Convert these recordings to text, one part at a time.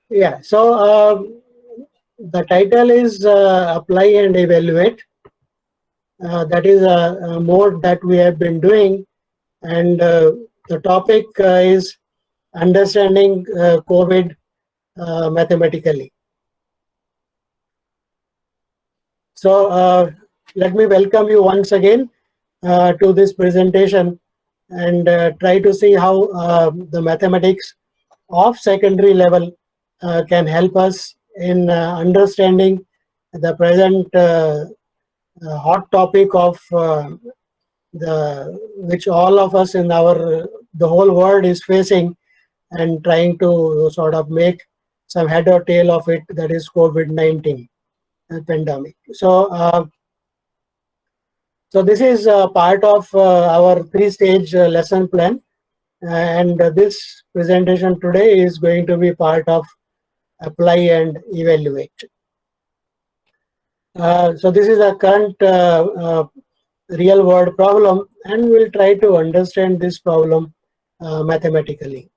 Yeah, so the title is Apply and Evaluate. That is a mode that we have been doing, and the topic is understanding COVID mathematically. So let me welcome you once again to this presentation and try to see how the mathematics of secondary level can help us in understanding the present hot topic of the which all of us in our the whole world is facing and trying to sort of make some head or tail of it, that is COVID-19 pandemic. So this is part of our three-stage lesson plan, and this presentation today is going to be part of apply and evaluate. So this is a current real world problem, and we'll try to understand this problem mathematically.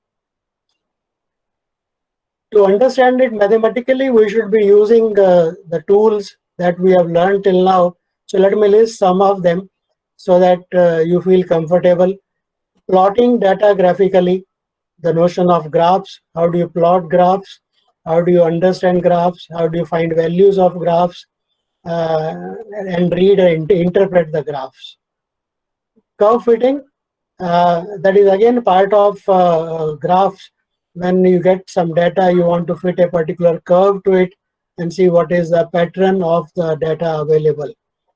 To understand it mathematically, we should be using the tools that we have learned till now. So let me list some of them so that you feel comfortable. Plotting data graphically, the notion of graphs. How do you plot graphs? How do you understand graphs? How do you find values of graphs and read and interpret the graphs? Curve fitting, that is again part of graphs. When you get some data, you want to fit a particular curve to it and see what is the pattern of the data available.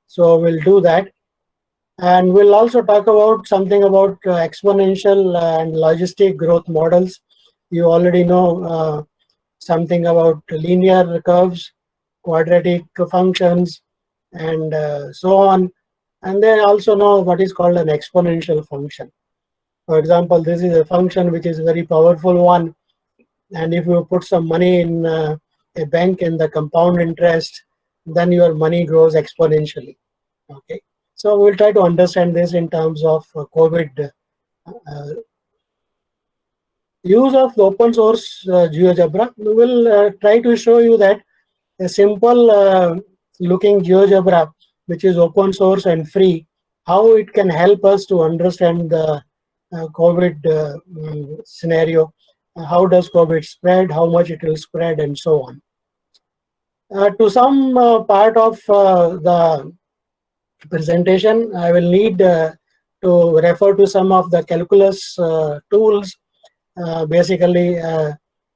So we'll do that. And we'll also talk about something about exponential and logistic growth models. You already know something about linear curves, quadratic functions, and so on. And they also know what is called an exponential function. For example, this is a function which is a very powerful one. And if you put some money in a bank in the compound interest, then your money grows exponentially. Okay. So we'll try to understand this in terms of COVID. Use of open source GeoGebra. We will try to show you that a simple looking GeoGebra, which is open source and free, how it can help us to understand the COVID scenario. How does COVID spread, how much it will spread, and so on. To some part of the presentation, I will need to refer to some of the calculus tools. Basically,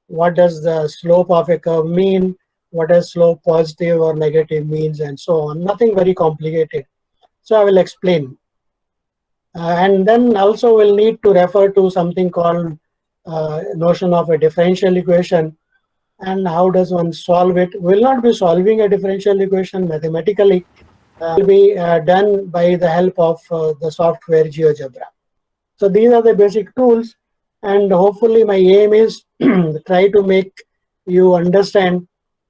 what does the slope of a curve mean? What does slope positive or negative means, and so on. Nothing very complicated. So I will explain. And then also we'll need to refer to something called notion of a differential equation and how does one solve it. We'll not be solving a differential equation mathematically. Will be done by the help of the software GeoGebra. So these are the basic tools, and hopefully my aim is try to make you understand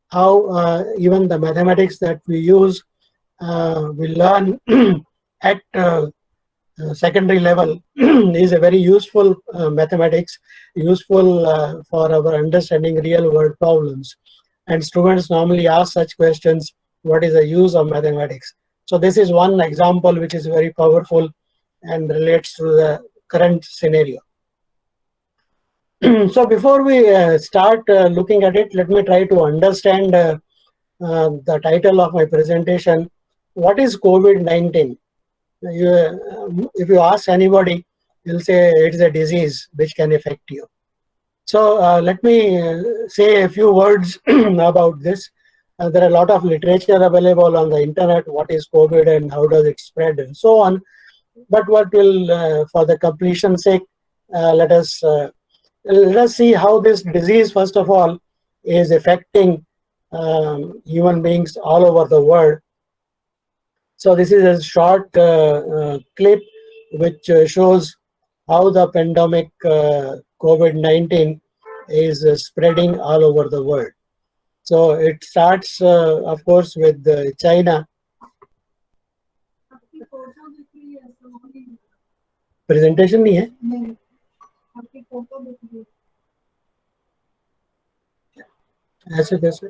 how even the mathematics that we use, we learn at secondary level is a very useful mathematics, useful for our understanding real world problems. And students normally ask such questions, what is the use of mathematics? So this is one example which is very powerful and relates to the current scenario. So before we start looking at it, let me try to understand the title of my presentation. What is COVID-19? If you ask anybody, he'll say it's a disease which can affect you. So let me say a few words about this. There are a lot of literature available on the internet. What is COVID and how does it spread and so on. But what will, for the completion's sake, let us see how this disease, first of all, is affecting human beings all over the world. So this is a short clip which shows how the pandemic COVID-19 is spreading all over the world. So it starts, of course, with China. Presentation नहीं है? ऐसे कैसे?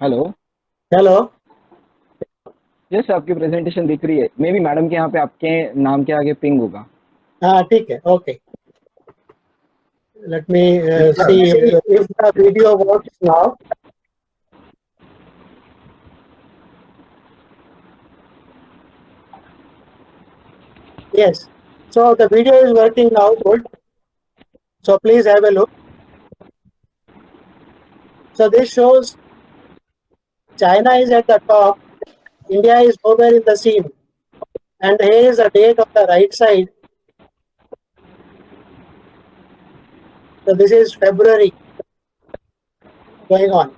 Hello. Hello. Yes, आपकी presentation दिख रही है। May be madam के यहाँ पे आपके नाम के आगे पिंग होगा। हाँ ठीक है, ओके. Let me हाँ, see if the video works now. Yes. So the video is working now. Good. So please have a look. So this shows China is at the top. India is nowhere in the scene. And here is the date on the right side. So this is February going on.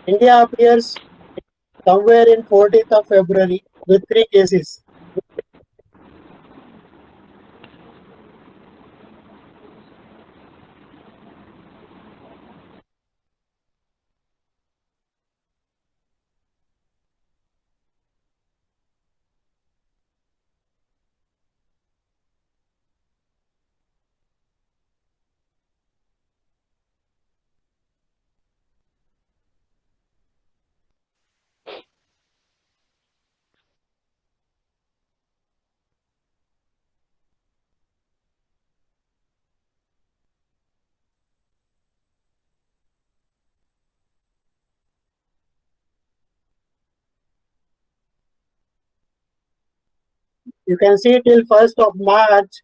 India appears somewhere in 14th of February with 3 cases. You can see till 1st of March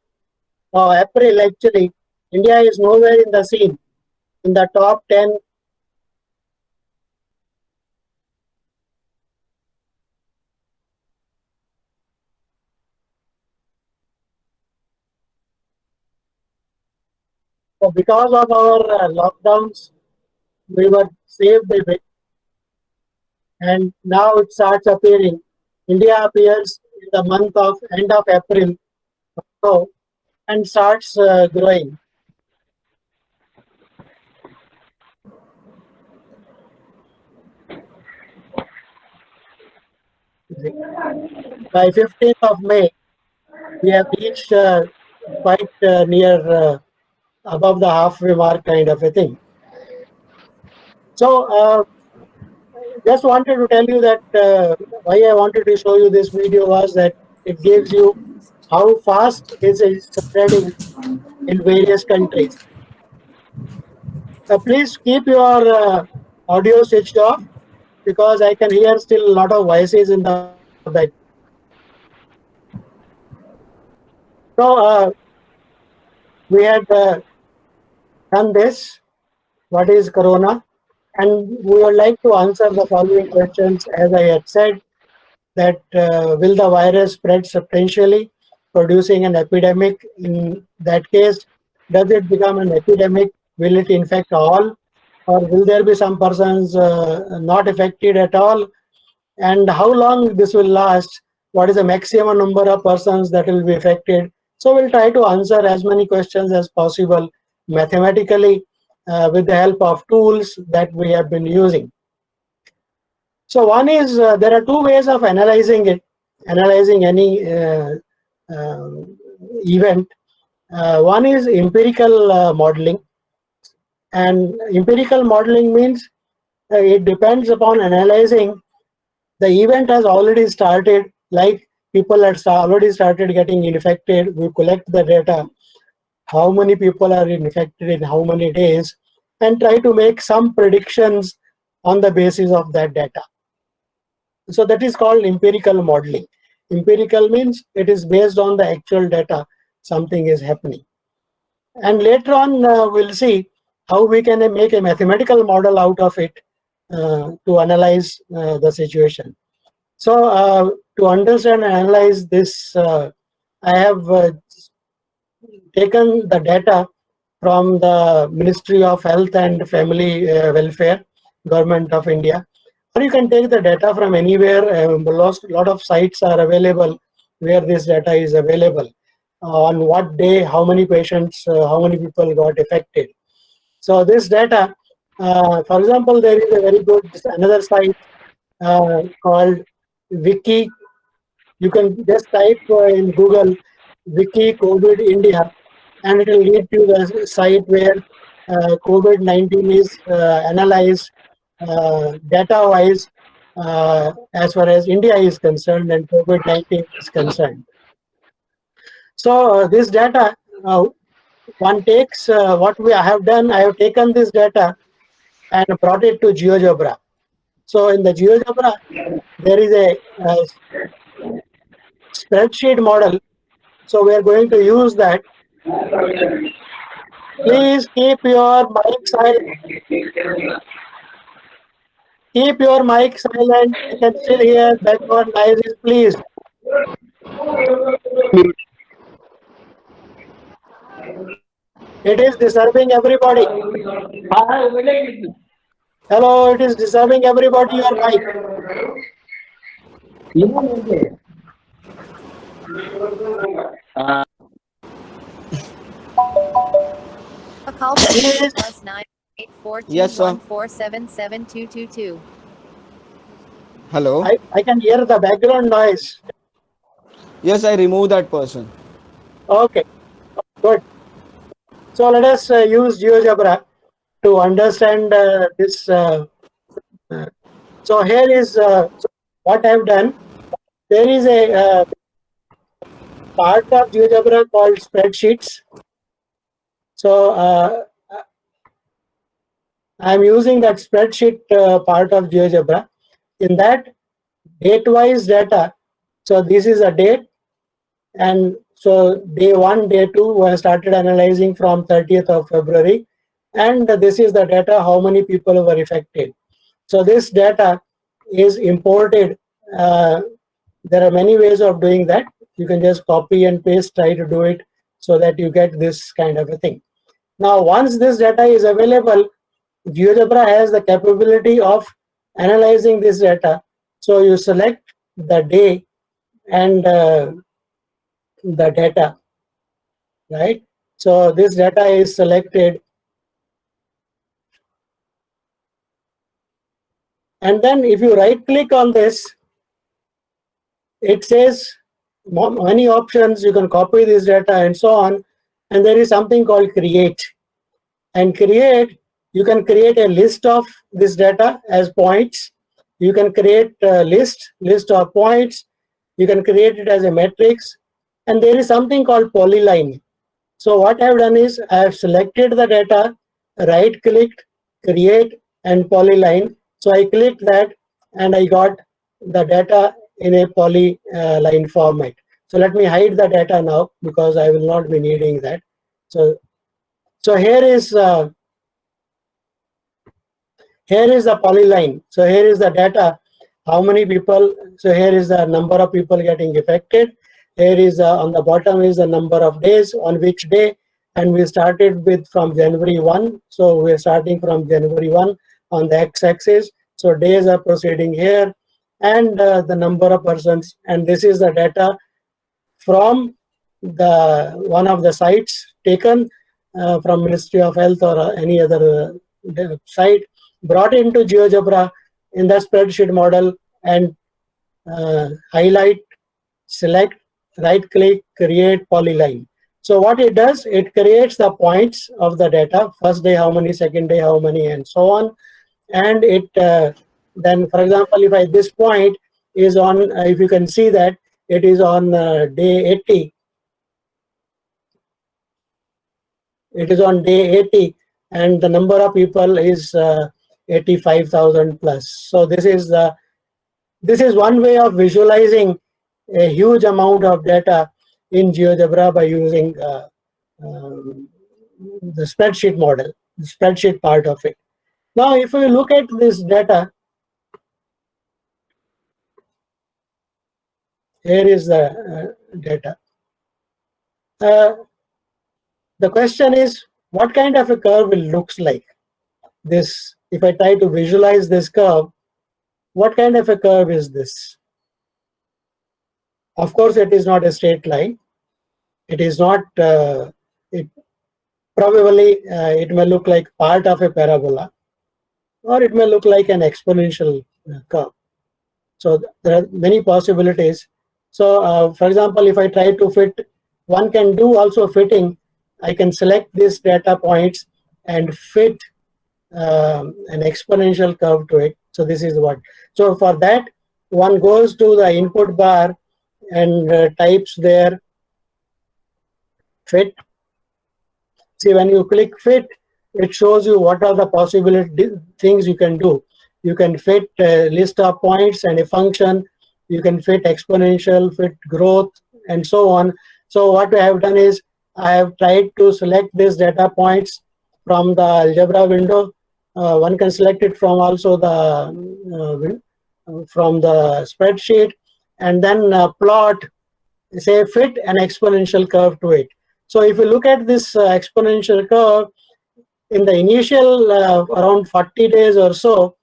or April actually, India is nowhere in the scene in the top 10. So because of our lockdowns, we were saved a bit, and now it starts appearing. India appears in the month of end of April, so, and starts growing. By 15th of May, we have reached quite near above the halfway mark, kind of a thing. So just wanted to tell you that why I wanted to show you this video was that it gives you how fast is it spreading in various countries. Please keep your audio switched off because I can hear still a lot of voices in the back. So we had done this. What is corona? And we would like to answer the following questions. As I had said, that will the virus spread substantially, producing an epidemic? In that case, does it become an epidemic? Will it infect all? Or will there be some persons not affected at all? And how long this will last? What is the maximum number of persons that will be affected? So we'll try to answer as many questions as possible mathematically with the help of tools that we have been using. So one is there are two ways of analyzing it, analyzing any event. One is empirical modeling, and empirical modeling means it depends upon analyzing the event has already started, like people have already started getting infected. We collect the data, how many people are infected in how many days, and try to make some predictions on the basis of that data. So that is called empirical modeling. Empirical means it is based on the actual data, something is happening. And later on, we'll see how we can make a mathematical model out of it to analyze the situation. So to understand and analyze this, I have taken the data from the Ministry of Health and Family Welfare, Government of India. Or you can take the data from anywhere. A lot of sites are available where this data is available. On what day, how many patients, how many people got affected. So this data, for example, there is a very good another site called Wiki You can just type in Google Wiki COVID India, and it will lead to the site where COVID-19 is analyzed data-wise as far as India is concerned and COVID-19 is concerned. So this data, one takes what we have done. I have taken this data and brought it to GeoGebra. So in the GeoGebra, there is a spreadsheet model. So we are going to use that. Please keep your mic silent. Keep your mic silent. I can still hear background noises, please. It is disturbing everybody. Hello, it is disturbing everybody, your mic. A call Please. plus 984 Yes, sir. 21477 Hello. I can hear the background noise. Yes, I remove that person. Okay, good. So let us use GeoGebra to understand this. So here is what I have done. There is a part of GeoGebra called spreadsheets. So I am using that spreadsheet part of GeoGebra. In that, date-wise data. So this is a date, and so day 1, day 2, we have started analyzing from 30th of February, and this is the data, how many people were affected. So this data is imported. There are many ways of doing that. You can just copy and paste, try to do it so that you get this kind of a thing. Now, once this data is available, GeoGebra has the capability of analyzing this data. So you select the day and the data, right? So this data is selected, and then if you right click on this, it says many options. You can copy this data and so on, and there is something called create. And create, you can create a list of this data as points. You can create a list of points. You can create it as a matrix, and there is something called polyline. So what I have done is I have selected the data, right clicked, create and polyline. So I clicked that and I got the data in a polyline format. So let me hide the data now because I will not be needing that. So here is the polyline. So here is the data, how many people. So here is the number of people getting affected. Here is on the bottom is the number of days, on which day, and we started with from January 1. So we're starting from January 1 on the x-axis. So days are proceeding here, and the number of persons. And this is the data from the one of the sites taken from Ministry of Health or any other site, brought into GeoGebra in the spreadsheet model, and highlight, select, right click, create polyline. So what it does, it creates the points of the data, first day how many, second day how many, and so on. And it then, for example, if this point is on, if you can see that it is on day 80, it is on day 80, and the number of people is 85,000 plus. So this is one way of visualizing a huge amount of data in GeoGebra by using the spreadsheet model, the spreadsheet part of it. Now, if we look at this data, here is the data. The question is, what kind of a curve it looks like? This, if I try to visualize this curve, what kind of a curve is this? Of course, it is not a straight line. It is not, it probably, it may look like part of a parabola, or it may look like an exponential curve. So there are many possibilities. So for example, if I try to fit, one can do also fitting. I can select these data points and fit an exponential curve to it. So this is what. So for that, one goes to the input bar and types there fit. See, when you click fit, it shows you what are the possible things you can do. You can fit a list of points and a function. You can fit exponential, fit growth, and so on. So what I have done is I have tried to select these data points from the algebra window. One can select it from also the from the spreadsheet, and then plot, say, fit an exponential curve to it. So if you look at this exponential curve, in the initial around 40 days or so,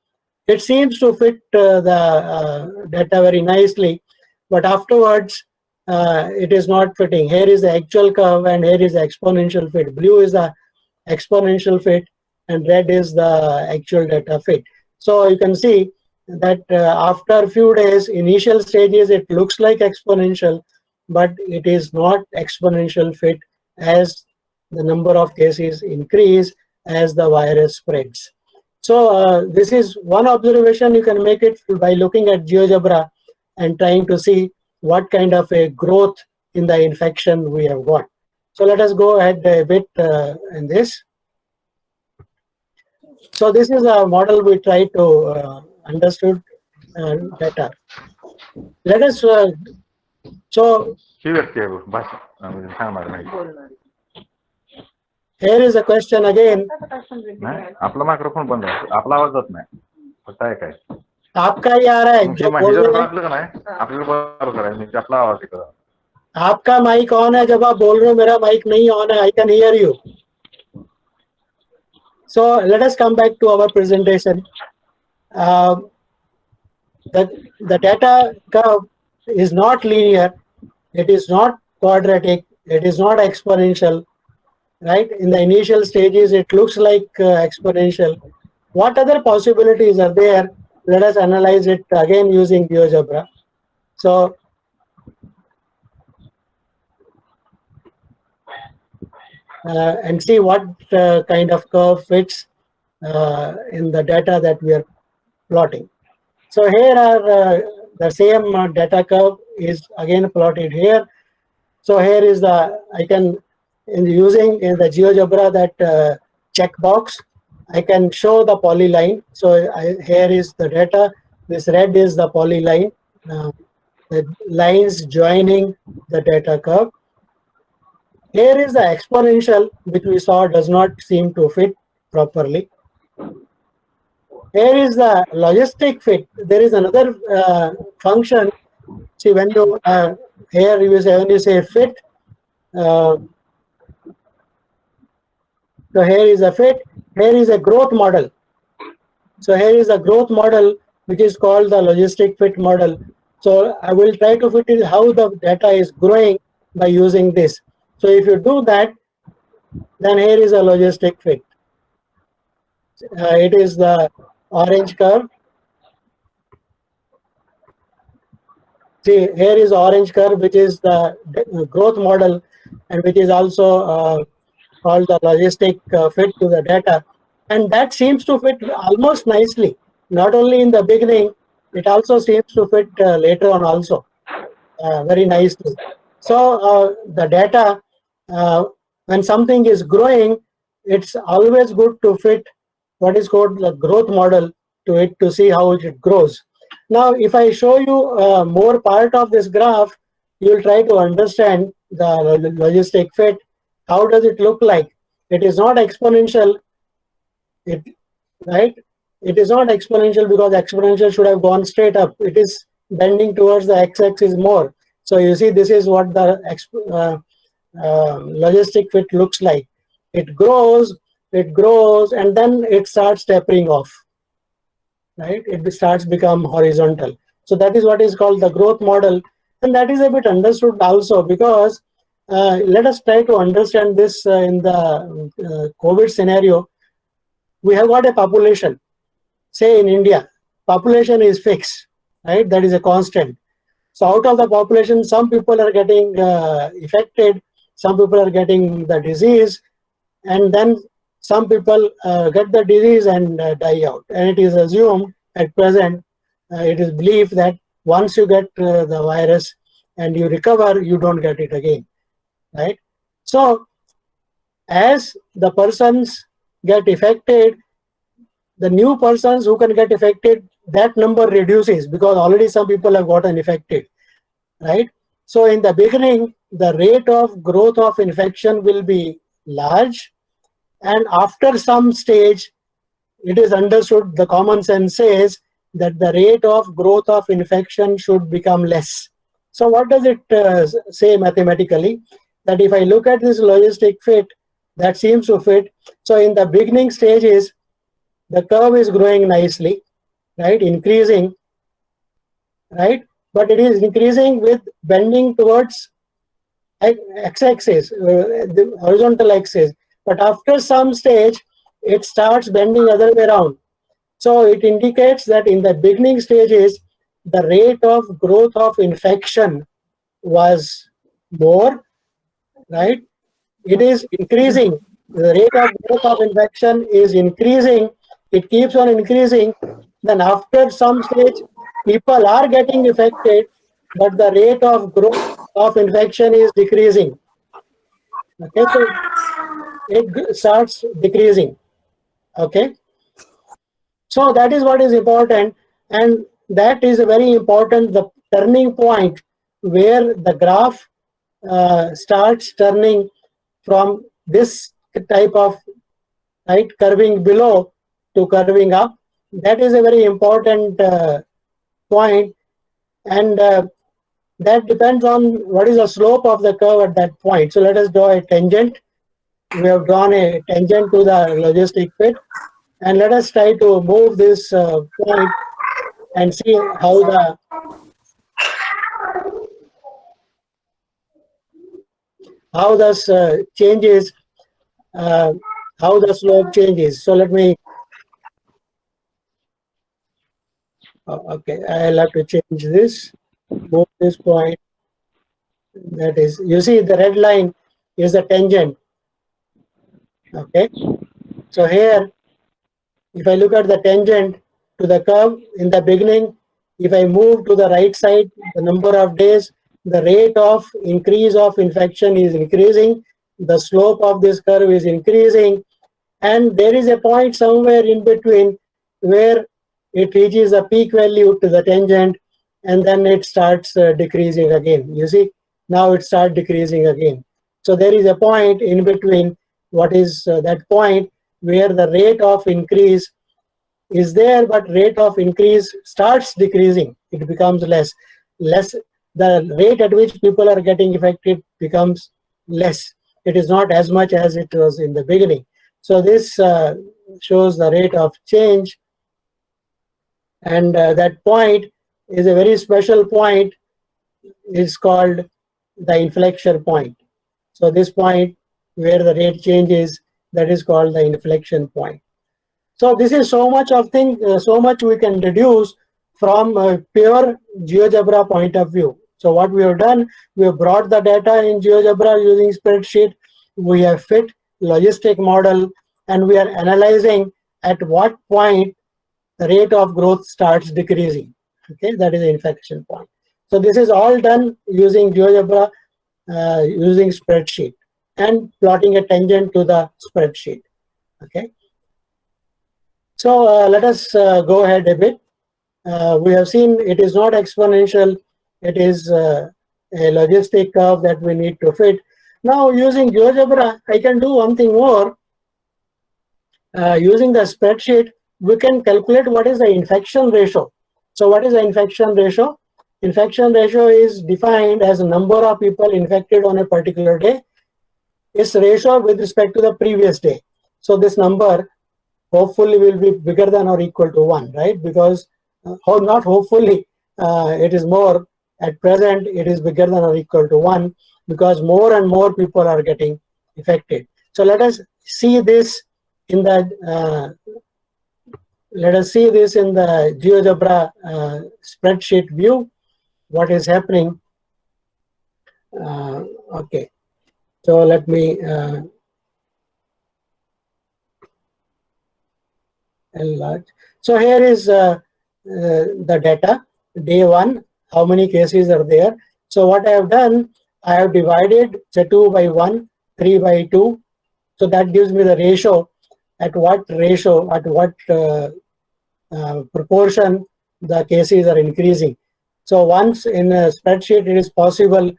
it seems to fit the data very nicely, but afterwards it is not fitting. Here is the actual curve and here is the exponential fit. Blue is the exponential fit and red is the actual data fit. So you can see that after a few days, initial stages, it looks like exponential, but it is not exponential fit as the number of cases increase as the virus spreads. So this is one observation you can make it by looking at GeoGebra and trying to see what kind of a growth in the infection we have got. So let us go ahead a bit in this. So this is a model we try to understood data. Let us so ही व्यक्ती आहे भाषा म्हणजे सांगणार नाही here is a question again. नाही आपला microphone बंद आहे आपला आवाज जात नाही फक्त आहे काय आपका ही आ रहा है जो बोल रहे हैं आपलं का नाही आपल्याला बरोबर आहे म्हणजे आपला आवाज येतो आपका माइक ऑन है जब आप बोल रहे हो मेरा माइक नहीं ऑन है I can hear you so let us come back to our presentation. The data curve is not linear, it is not quadratic, it is not exponential, right? In the initial stages it looks like exponential. What other possibilities are there? Let us analyze it again using GeoGebra. So and see what kind of curve fits in the data that we are plotting. So here are the same data curve is again plotted here. So here is the, I can, using in the GeoGebra that checkbox, I can show the polyline. So here is the data, this red is the polyline, the lines joining the data curve. Here is the exponential, which we saw does not seem to fit properly. Here is the logistic fit. There is another function. See, when you here you say, when you say fit, so here is a fit. Here is a growth model. So here is a growth model which is called the logistic fit model. So I will try to fit it how the data is growing by using this. So if you do that, then here is a logistic fit. It is the orange curve. See, here is orange curve, which is the growth model and which is also called the logistic fit to the data. And that seems to fit almost nicely. Not only in the beginning, it also seems to fit later on also very nicely. So the data, when something is growing, it's always good to fit what is called the growth model to it to see how it grows. Now, if I show you more part of this graph, you'll try to understand the logistic fit. How does it look like? It is not exponential, right? It is not exponential because exponential should have gone straight up. It is bending towards the x-axis more. So you see, this is what the logistic fit looks like. It grows, and then it starts tapering off, right? It starts become horizontal. So that is what is called the growth model, and that is a bit understood also because let us try to understand this in the COVID scenario. We have got a population. Say in India, population is fixed, right? That is a constant. So out of the population, some people are getting affected, some people are getting the disease, and then some people get the disease and die out. And it is assumed at present, it is believed that once you get the virus and you recover, you don't get it again, right? So as the persons get affected, the new persons who can get affected, that number reduces because already some people have gotten affected, right? So in the beginning, the rate of growth of infection will be large, and after some stage, it is understood, the common sense says that the rate of growth of infection should become less. So what does it say mathematically? That if I look at this logistic fit, that seems to fit. So in the beginning stages, the curve is growing nicely, right, increasing, right, but it is increasing with bending towards x-axis, the horizontal axis, but after some stage it starts bending other way around. So it indicates that in the beginning stages the rate of growth of infection was more, right? It is increasing. The rate of growth of infection is increasing. It keeps on increasing. Then after some stage, people are getting affected, but the rate of growth of infection is decreasing. Okay, so it starts decreasing. Okay, so that is what is important, and that is a very important, the turning point where the graph starts turning from this type of, right, curving below to curving up. That is a very important point, and that depends on what is the slope of the curve at that point. So let us draw a tangent. We have drawn a tangent to the logistic fit, and let us try to move this point and see how this changes, how the slope changes. So let me, okay, I'll have to change this, move this point. That is, you see the red line is the tangent. Okay, so here, if I look at the tangent to the curve in the beginning, if I move to the right side, the number of days, the rate of increase of infection is increasing, the slope of this curve is increasing, and there is a point somewhere in between where it reaches a peak value to the tangent, and then it starts decreasing again. You see, now it starts decreasing again. So there is a point in between, what is that point where the rate of increase is there, but rate of increase starts decreasing. It becomes less. The rate at which people are getting affected becomes less. It is not as much as it was in the beginning. So this shows the rate of change, and that point is a very special point. It's called the inflection point. So this point where the rate changes, that is called the inflection point. So this is so much of thing, so much we can deduce from a pure GeoGebra point of view. So what we have done, we have brought the data in GeoGebra using spreadsheet. We have fit logistic model, and we are analyzing at what point the rate of growth starts decreasing. Okay, that is the inflection point. So this is all done using GeoGebra, using spreadsheet and plotting a tangent to the spreadsheet. Okay. So let us go ahead a bit. We have seen it is not exponential. It is a logistic curve that we need to fit. Now using GeoGebra, I can do one thing more. Using the spreadsheet, we can calculate what is the infection ratio. So what is the infection ratio? Infection ratio is defined as a number of people infected on a particular day. Its ratio with respect to the previous day. So this number hopefully will be bigger than or equal to 1, right? Because, not hopefully, it is more. At present, it is bigger than or equal to 1 because more and more people are getting affected. So let us see this in the GeoGebra spreadsheet view. what is happening. Okay, so let me enlarge. So here is the data, day 1, how many cases are there. So what I have done, I have divided say 2 by 1, 3 by 2. So that gives me the ratio, at what proportion the cases are increasing. So once in a spreadsheet it is possible,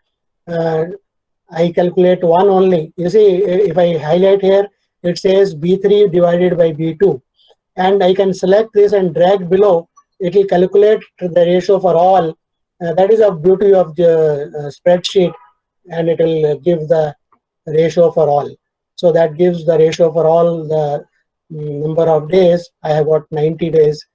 I calculate one only. You see, if I highlight here, it says B3 divided by B2. And I can select this and drag below. It will calculate the ratio for all. That is the beauty of the spreadsheet, and it will give the ratio for all. So that gives the ratio for all the number of days. I have got 90 days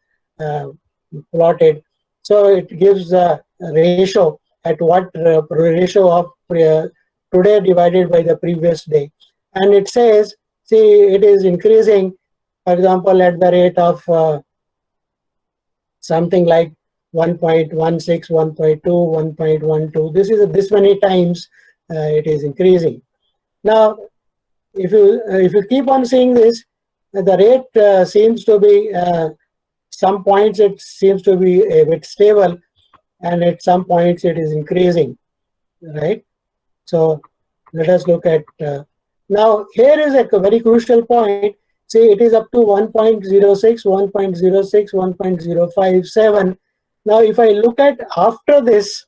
plotted. So it gives the ratio at what ratio of today divided by the previous day. And it says, see, it is increasing, for example, at the rate of something like 1.16, 1.2, 1.12. This many times it is increasing. Now, if you keep on seeing this, the rate seems to be some points it seems to be a bit stable, and at some points it is increasing, right? So let us look at now. Here is a very crucial point. See, it is up to 1.06, 1.06, 1.057. Now, if I look at after this,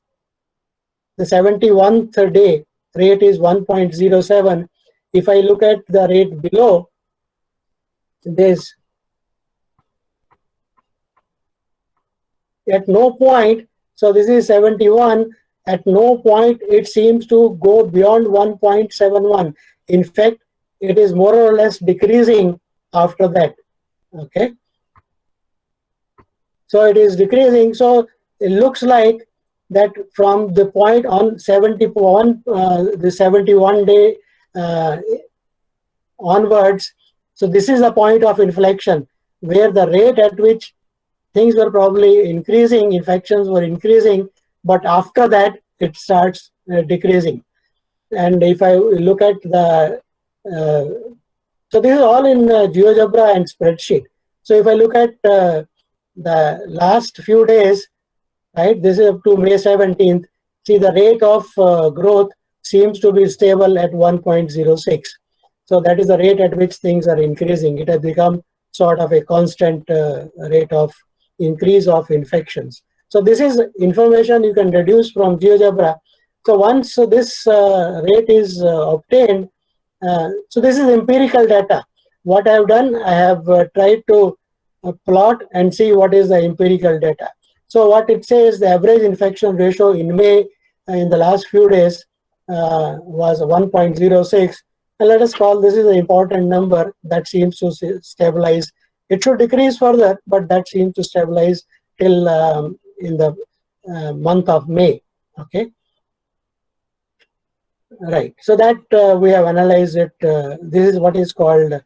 the 71st day rate is 1.07. If I look at the rate below this, at no point, so this is 71, at no point it seems to go beyond 1.71. In fact, it is more or less decreasing after that. Okay, so it is decreasing. So it looks like that from the point on 71, the 71 day onwards, so this is the point of inflection where the rate at which things were probably increasing, infections were increasing, but after that it starts decreasing. And if I look at the so this is all in GeoGebra and spreadsheet. So if I look at the last few days, right, this is up to May 17th, see the rate of growth seems to be stable at 1.06. So that is the rate at which things are increasing. It has become sort of a constant rate of increase of infections. So this is information you can deduce from GeoGebra. So once this rate is obtained, so this is empirical data. What I have done, I have tried to plot and see what is the empirical data. So what it says, the average infection ratio in May in the last few days was 1.06. And let us call this is an important number that seems to stabilize. It should decrease further, but that seems to stabilize till in the month of May. Okay. Right. So that we have analyzed it. This is what is called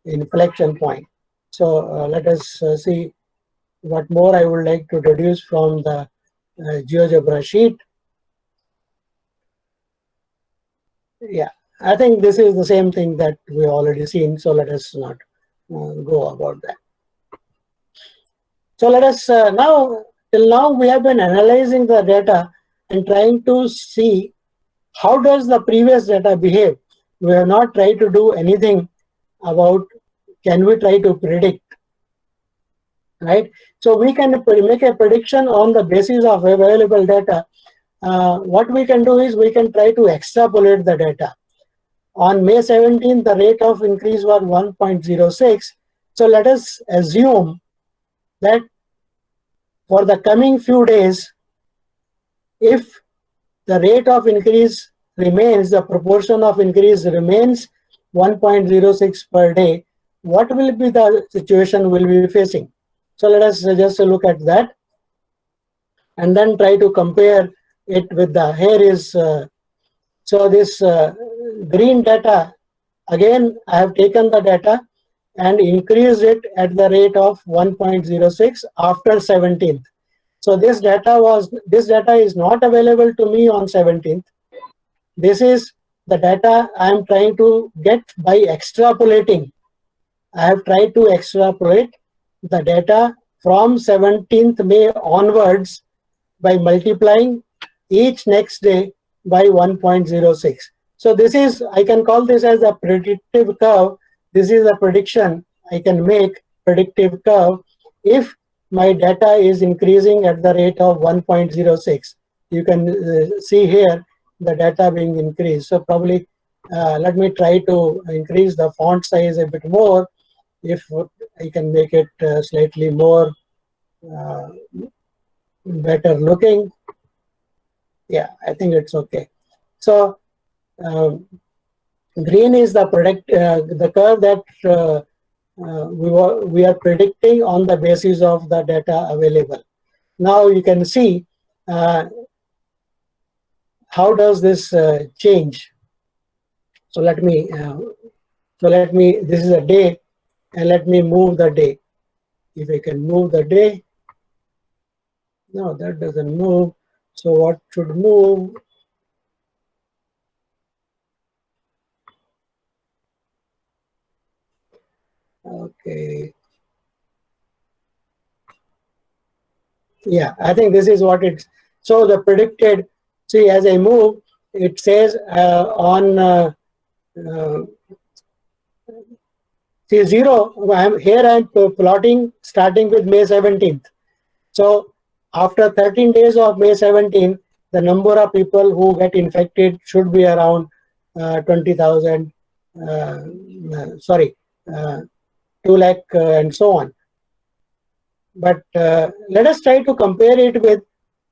inflection point. So let us see what more I would like to deduce from the GeoGebra sheet. Yeah, I think this is the same thing that we already seen. So let us not go about that. So let us now, till now we have been analyzing the data and trying to see how does the previous data behave. We have not tried to do anything about can we try to predict, right? So we can make a prediction on the basis of available data. What we can do is we can try to extrapolate the data. On May 17th, the rate of increase was 1.06. So let us assume that for the coming few days, if the rate of increase remains, the proportion of increase remains 1.06 per day, what will be the situation we'll be facing? So let us just look at that and then try to compare it with the, here is, so this green data, again, I have taken the data and increased it at the rate of 1.06 after 17th. So this data is not available to me on 17th. This is the data I am trying to get by extrapolating. I have tried to extrapolate the data from 17th May onwards by multiplying each next day by 1.06. So this is, I can call this as a predictive curve. This is a prediction I can make, predictive curve, if my data is increasing at the rate of 1.06. You can see here the data being increased. So probably let me try to increase the font size a bit more, if I can make it slightly more better looking. Yeah, I think it's okay. So green is the the curve that we are predicting on the basis of the data available. Now you can see how does this change. So let me this is a day, and let me move the day. If I can move the day, no, that doesn't move. So what should move? Okay. Yeah, I think this is what it's. So the predicted, see, as I move, it says see 0. I'm plotting starting with May 17th. So after 13 days of May 17th, the number of people who get infected should be around 20,000. Sorry, 2 lakh and so on. But let us try to compare it with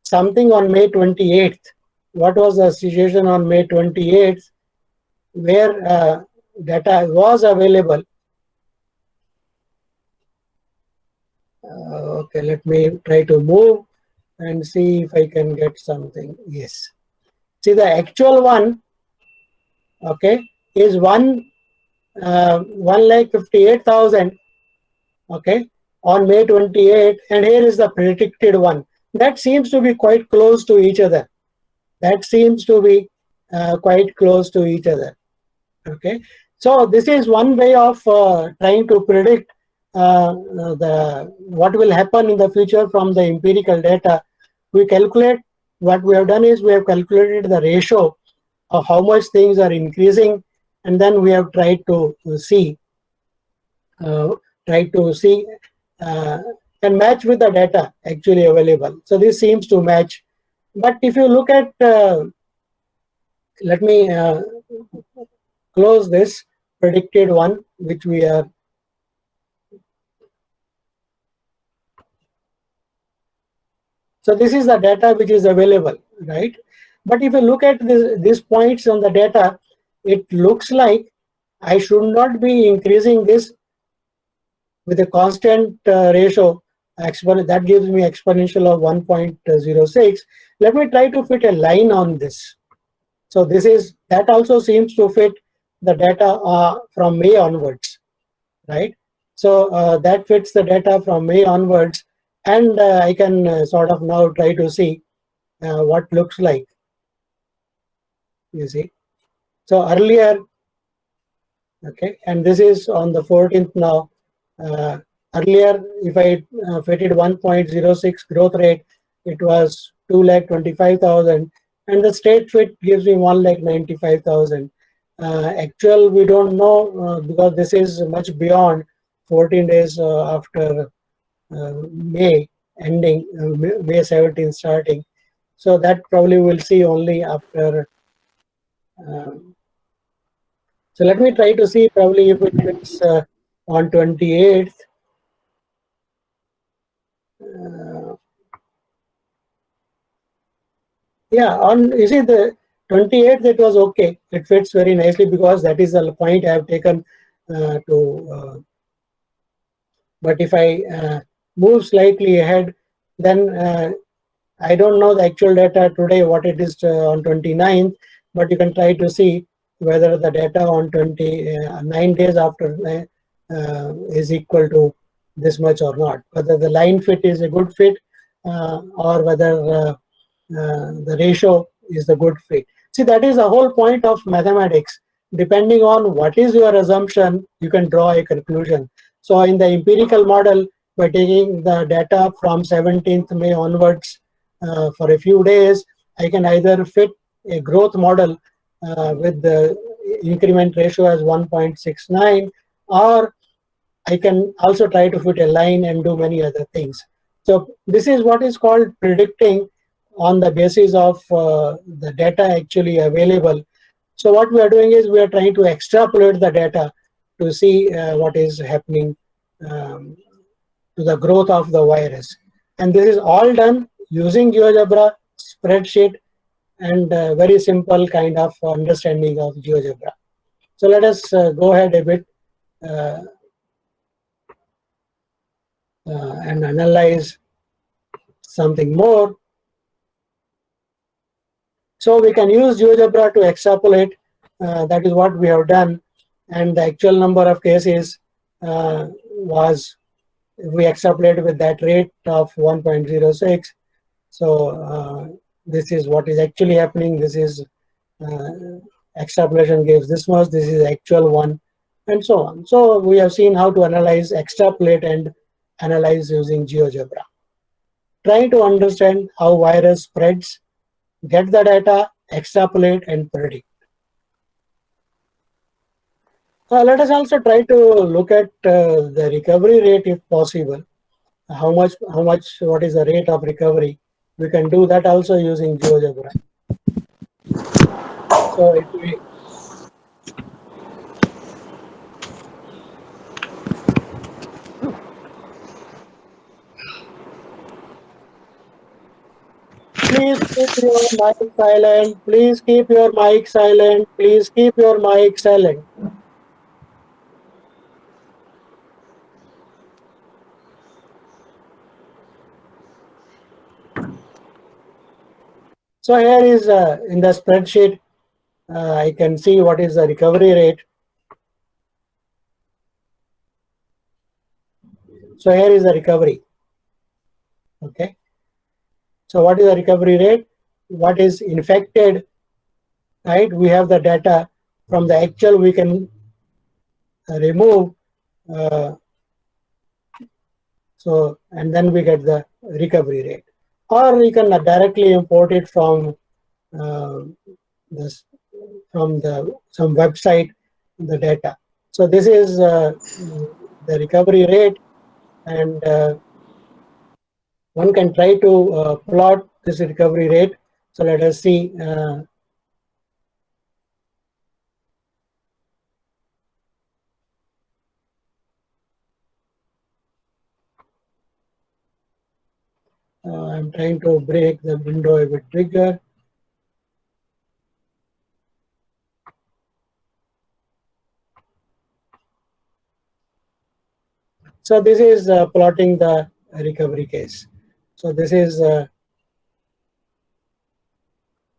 something on May 28th. What was the situation on May 28th, where data was available? Okay, let me try to move and see if I can get something. Yes. See, the actual one, okay, is 1,58,000, okay, on May 28th, and here is the predicted one. That seems to be quite close to each other. That seems to be quite close to each other. Okay, so this is one way of trying to predict what will happen in the future from the empirical data. We calculate, what we have done is we have calculated the ratio of how much things are increasing, and then we have tried to see and match with the data actually available. So this seems to match. But if you look at, let me close this predicted one, which we are. So this is the data which is available, right? But if you look at these points on the data, it looks like I should not be increasing this with a constant ratio. That gives me exponential of 1.06. Let me try to fit a line on this. So that also seems to fit the data from May onwards, right? So that fits the data from May onwards, and I can sort of now try to see what looks like. You see, so earlier, okay, and this is on the 14th now. Earlier, if I fitted 1.06 growth rate, it was 2,25,000, and the state fit gives me 1,95,000. Actual, we don't know because this is much beyond 14 days after May ending, May 17th starting. So that probably we'll see only after. So let me try to see probably if it fits on 28th. Yeah, you see the 28th, it was okay. It fits very nicely because that is the point I have taken but if I move slightly ahead, then I don't know the actual data today, what it is on 29th, but you can try to see whether the data on 9 days after is equal to this much or not. Whether the line fit is a good fit, or whether the ratio is the good fit. See, that is the whole point of mathematics. Depending on what is your assumption, you can draw a conclusion. So in the empirical model, by taking the data from 17th May onwards for a few days, I can either fit a growth model with the increment ratio as 1.69, or I can also try to fit a line and do many other things. So this is what is called predicting on the basis of the data actually available. So what we are doing is we are trying to extrapolate the data to see what is happening to the growth of the virus. And this is all done using GeoGebra, spreadsheet, and very simple kind of understanding of GeoGebra. So let us go ahead a bit and analyze something more. So we can use GeoGebra to extrapolate. That is what we have done. And the actual number of cases was, if we extrapolate with that rate of 1.06. So this is what is actually happening. This is extrapolation gives this much. This is actual one, and so on. So we have seen how to analyze, extrapolate, and analyze using GeoGebra. Trying to understand how virus spreads, get the data, extrapolate, and predict. Let us also try to look at the recovery rate if possible. What is the rate of recovery? We can do that also using GeoGebra. So if we please keep your mic silent. Please keep your mic silent. Please keep your mic silent. So here is in the spreadsheet, I can see what is the recovery rate. So here is the recovery. Okay. So what is the recovery rate? What is infected? Right. We have the data from the actual. We can remove. So and then we get the recovery rate, or we can directly import it from this from some website, the data. So this is the recovery rate, and one can try to plot this recovery rate. So let us see. I'm trying to break the window a bit bigger. So this is plotting the recovery case. So this is,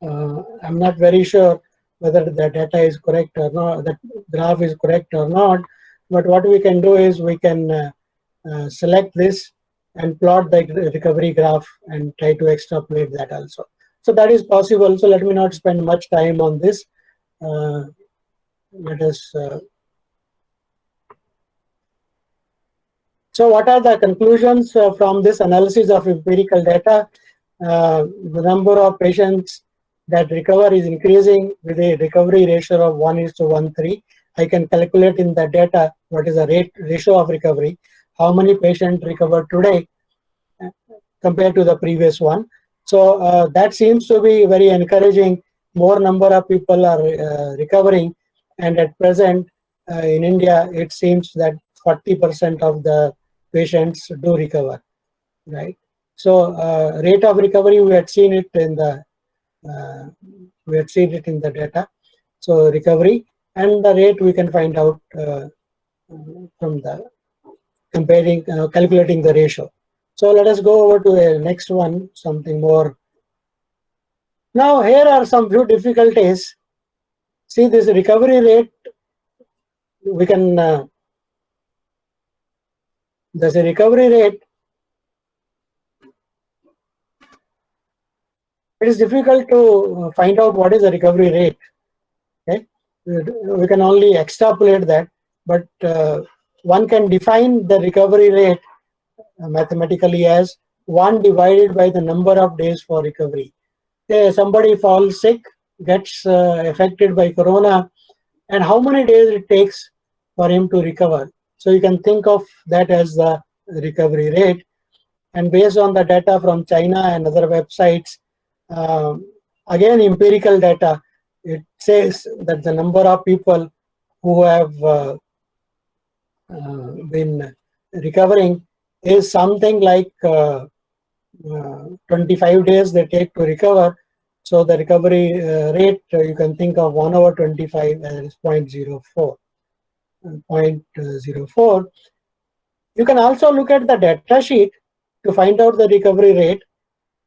I'm not very sure whether the data is correct or not, the graph is correct or not. But what we can do is we can select this and plot the recovery graph and try to extrapolate that also. So that is possible. So let me not spend much time on this. Let us. So what are the conclusions from this analysis of empirical data? The number of patients that recover is increasing with a recovery ratio of 1:13. I can calculate in the data what is the ratio of recovery, how many patients recover today compared to the previous one. So that seems to be very encouraging. More number of people are recovering, and at present in India, it seems that 40% of the patients do recover, right? So rate of recovery, we had seen it in the data. So recovery and the rate we can find out from the calculating the ratio. So let us go over to the next one, something more. Now here are some few difficulties. See this recovery rate, we can, there's a recovery rate it is difficult to find out what is the recovery rate. Okay, we can only extrapolate that, but one can define the recovery rate mathematically as 1 divided by the number of days for recovery. Somebody falls sick, gets affected by corona, and how many days it takes for him to recover. So you can think of that as the recovery rate. And based on the data from China and other websites, again empirical data, it says that the number of people who have been recovering is something like 25 days they take to recover. So the recovery rate, you can think of 1 over 25 as 0.04. 0.04. You can also look at the data sheet to find out the recovery rate.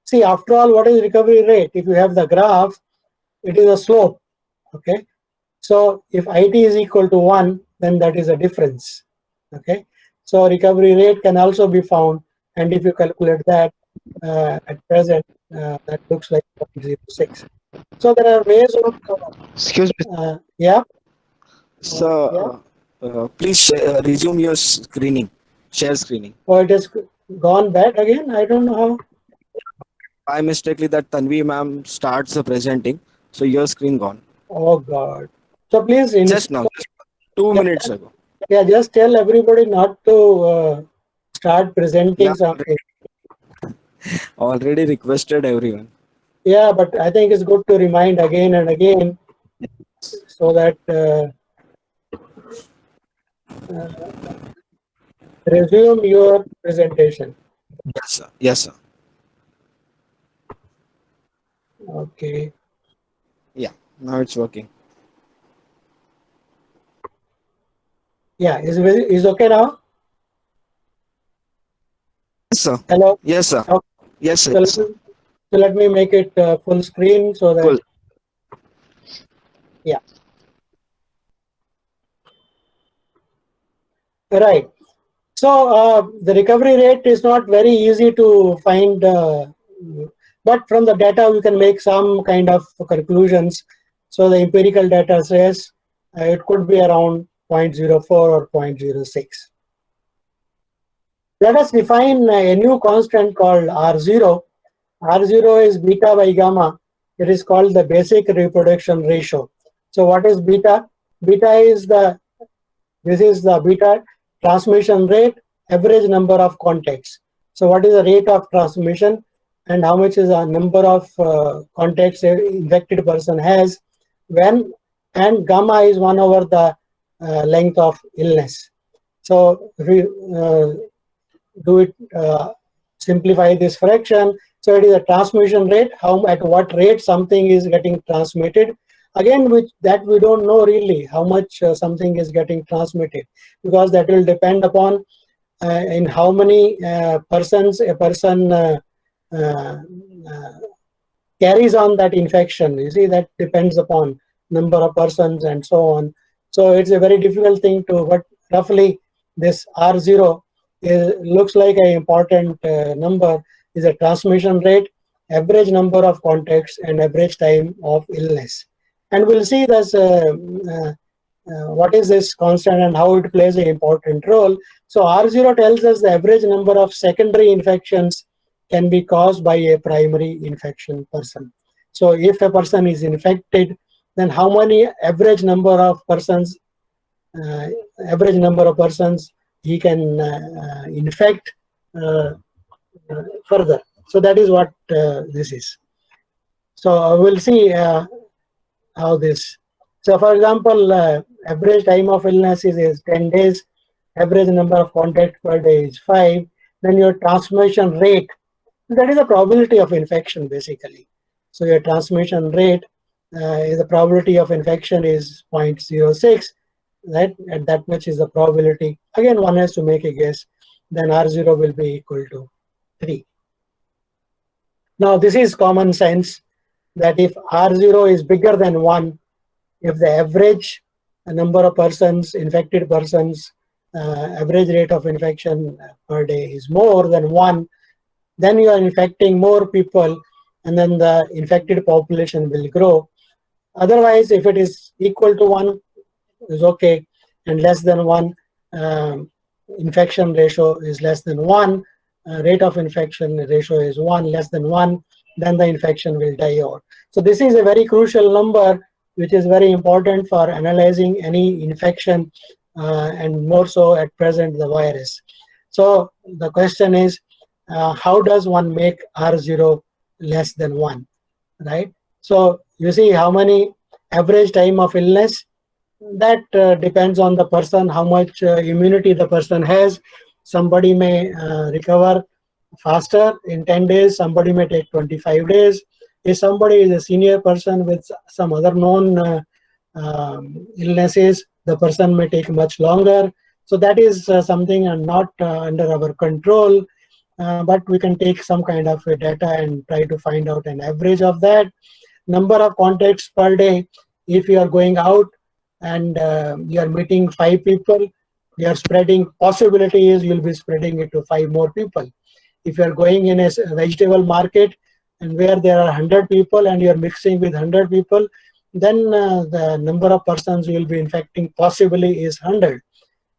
See, after all, what is recovery rate? If you have the graph, it is a slope. Okay, so if it is equal to 1, then that is a difference. Okay, so recovery rate can also be found, and if you calculate that at present, that looks like 0.06. So there are ways of Excuse me, yeah. sir. Please resume your screening, share screening. Oh, it has gone back again. I don't know how. By mistakenly, that Tanvi ma'am starts presenting, so your screen gone. Oh God. So please, Just now, just 2 minutes ago. yeah, just tell everybody not to start presenting Yeah, something. already requested everyone. Yeah, but I think it's good to remind again and again so that resume your presentation. Yes, sir. Yes, sir. Okay. Yeah, now it's working. Yeah, is okay now? Yes, sir. Hello. Yes, sir. Okay. Yes, sir. So Yes, sir. let me make it full screen so that Full. yeah. Right. So the recovery rate is not very easy to find, but from the data we can make some kind of conclusions. So the empirical data says it could be around 0.04 or 0.06. Let us define a new constant called R0. R0 is beta by gamma. It is called the basic reproduction ratio. So what is beta? Beta is this is the beta transmission rate, average number of contacts. So what is the rate of transmission and how much is the number of contacts an infected person has when, and gamma is 1 over the length of illness. So if we do it, simplify this fraction, so it is a transmission rate, at what rate something is getting transmitted. Again, with that we don't know really how much something is getting transmitted, because that will depend upon in how many persons a person carries on that infection. You see, that depends upon number of persons and so on. So it's a very difficult thing to, but roughly this R0 looks like an important number, is a transmission rate, average number of contacts, and average time of illness. And we'll see this, what is this constant and how it plays an important role. So R0 tells us the average number of secondary infections can be caused by a primary infection person. So if a person is infected, then how many average number of persons he can infect further. So that is what this is. So we'll see how this. So for example, average time of illness is 10 days, average number of contacts per day is 5. Then your transmission rate, that is the probability of infection basically. So your transmission rate the probability of infection is 0.06. Right, and that much is the probability. Again, one has to make a guess. Then R0 will be equal to 3. Now this is common sense, that if R0 is bigger than 1, if the average number of persons, infected persons, average rate of infection per day is more than 1, then you are infecting more people, and then the infected population will grow. Otherwise, if it is equal to 1, is okay, and less than 1, infection ratio is less than 1, rate of infection ratio is 1, less than 1, then the infection will die out. So this is a very crucial number, which is very important for analyzing any infection, and more so at present the virus. So the question is, how does one make R0 less than 1, right? So you see how many average time of illness, that depends on the person, how much immunity the person has. Somebody may recover faster in 10 days, somebody may take 25 days. If somebody is a senior person with some other known illnesses, the person may take much longer. So that is something not under our control, but we can take some kind of data and try to find out an average of that. Number of contacts per day, if you are going out and you are meeting 5 people, you are spreading, possibility is you will be spreading it to 5 more people. If you are going in a vegetable market and where there are 100 people and you are mixing with 100 people, then the number of persons you will be infecting possibly is 100.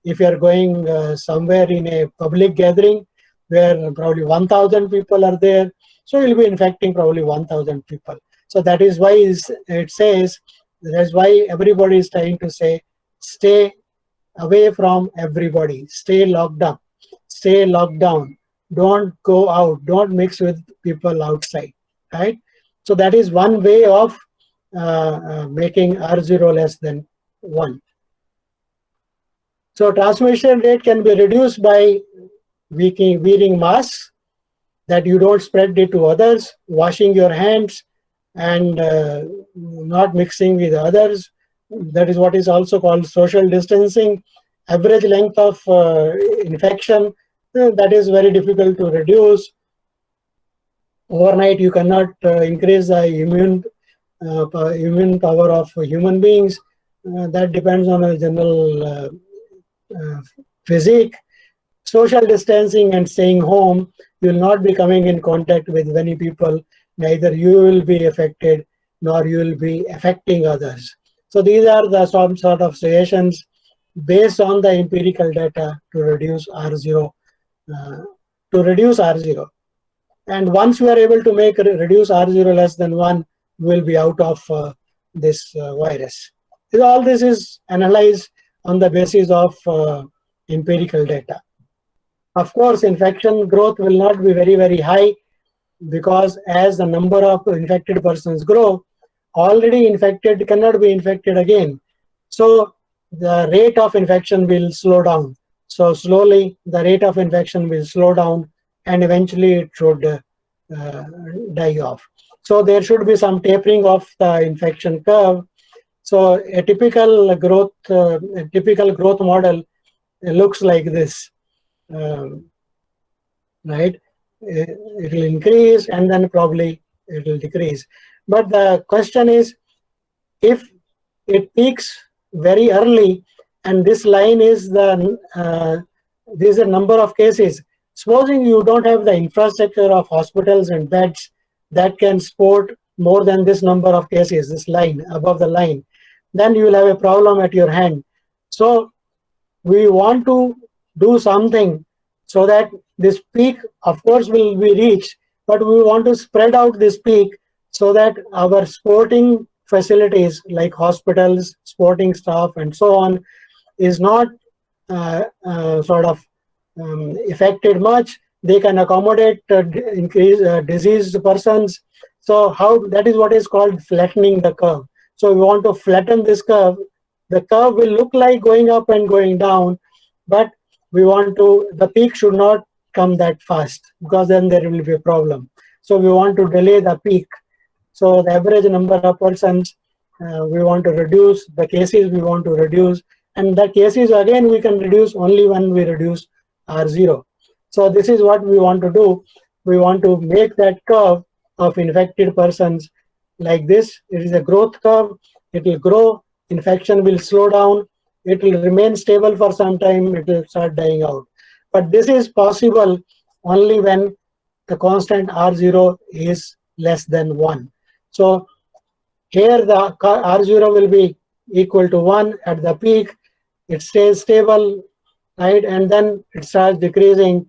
If you are going somewhere in a public gathering where probably 1,000 people are there, so you will be infecting probably 1,000 people. So that is why it says, that's why everybody is trying to say, stay away from everybody, stay locked up, stay locked down, don't go out, don't mix with people outside, right? So that is one way of making R0 less than 1. So transmission rate can be reduced by wearing masks, that you don't spread it to others, washing your hands, and not mixing with others. That is what is also called social distancing. Average length of infection, that is very difficult to reduce. Overnight, you cannot increase the immune power of human beings. That depends on a general physique. Social distancing and staying home, you will not be coming in contact with many people. Neither you will be affected nor you will be affecting others. So these are the some sort of suggestions based on the empirical data to reduce R0. And once we are able to reduce R0 less than 1, we will be out of this virus. All this is analyzed on the basis of empirical data. Of course, infection growth will not be very, very high, because as the number of infected persons grow, already infected cannot be infected again. So the rate of infection will slow down. So slowly the rate of infection will slow down and eventually it should die off. So there should be some tapering of the infection curve. So a typical growth model looks like this, right? It will increase and then probably it will decrease. But the question is, if it peaks very early and this line is the number of cases, supposing you don't have the infrastructure of hospitals and beds that can support more than this number of cases, this line above the line, then you will have a problem at your hand. So we want to do something so that this peak, of course, will be reached, but we want to spread out this peak so that our sporting facilities like hospitals, sporting staff, and so on is not affected much. They can accommodate diseased persons. So that is what is called flattening the curve. So we want to flatten this curve. The curve will look like going up and going down, but the peak should not come that fast, because then there will be a problem. So we want to delay the peak. So the average number of persons we want to reduce, the cases we want to reduce, and the cases again we can reduce only when we reduce R0. So this is what we want to do. We want to make that curve of infected persons like this. It is a growth curve. It will grow, infection will slow down, it will remain stable for some time, it will start dying out. But this is possible only when the constant R0 is less than 1. So here the R0 will be equal to 1 at the peak. It stays stable, right? And then it starts decreasing,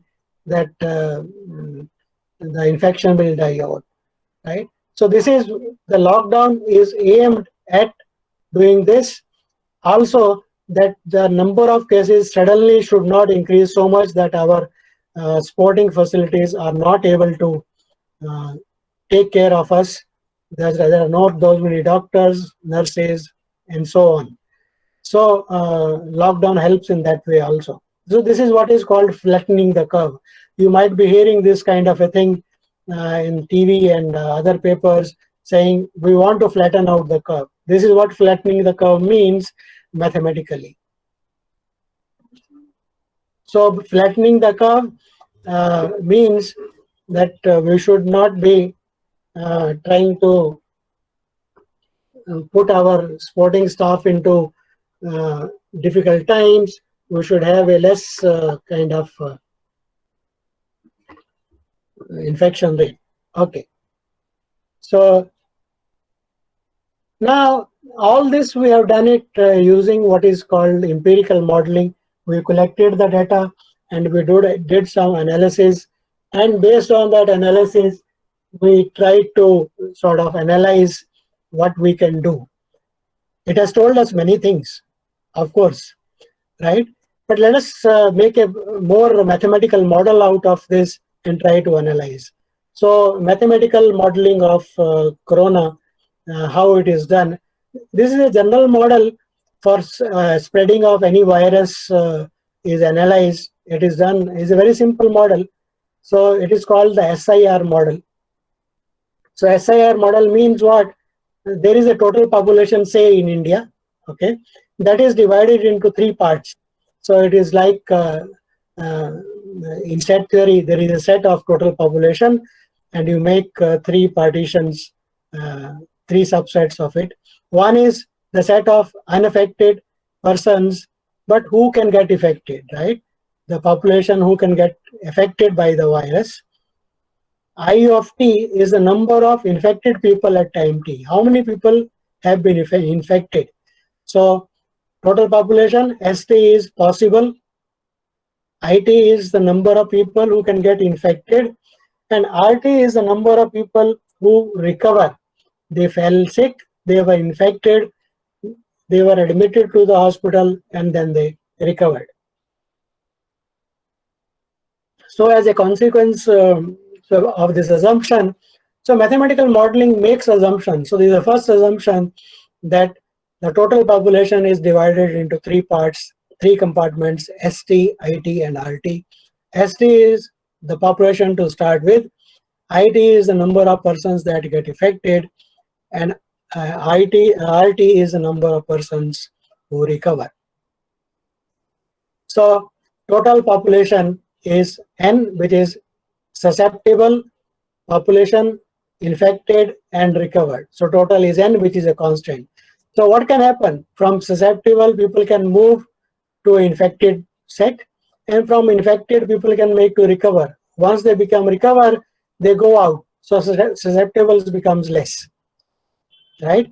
that the infection will die out, right? So this is, the lockdown is aimed at doing this. Also, that the number of cases suddenly should not increase so much that our sporting facilities are not able to take care of us. There are not those many doctors, nurses, and so on. So lockdown helps in that way also. So this is what is called flattening the curve. You might be hearing this kind of a thing in TV and other papers saying we want to flatten out the curve. This is what flattening the curve means mathematically. So flattening the curve means that we should not be trying to put our sporting staff into difficult times. We should have a less kind of infection rate. Okay. So now all this we have done it using what is called empirical modeling. We collected the data and we did some analysis, and based on that analysis we tried to sort of analyze what we can do. It has told us many things, of course, right? But let us make a more mathematical model out of this and try to analyze. So mathematical modeling of corona, how it is done. This is a general model for spreading of any virus is analyzed. It is done, is a very simple model. So it is called the SIR model. So SIR model means what? There is a total population, say in India, okay, that is divided into 3 parts. So it is like in set theory, there is a set of total population, and you make 3 partitions, 3 subsets of it. One is the set of unaffected persons, but who can get affected, right? The population who can get affected by the virus. I of t is the number of infected people at time t. How many people have been infected? So total population, St is possible, It is the number of people who can get infected, and RT is the number of people who recover. They fell sick, they were infected, they were admitted to the hospital, and then they recovered. So as a consequence of this assumption, so mathematical modeling makes assumptions. So this is the first assumption, that the total population is divided into 3 parts, 3 compartments, ST, IT, and RT. ST is the population to start with, IT is the number of persons that get affected, and RT is the number of persons who recover. So total population is N, which is susceptible population, infected, and recovered. So total is N, which is a constant. So what can happen? From susceptible, people can move to infected set, and from infected, people can make to recover. Once they become recover, they go out. So susceptibles becomes less, right?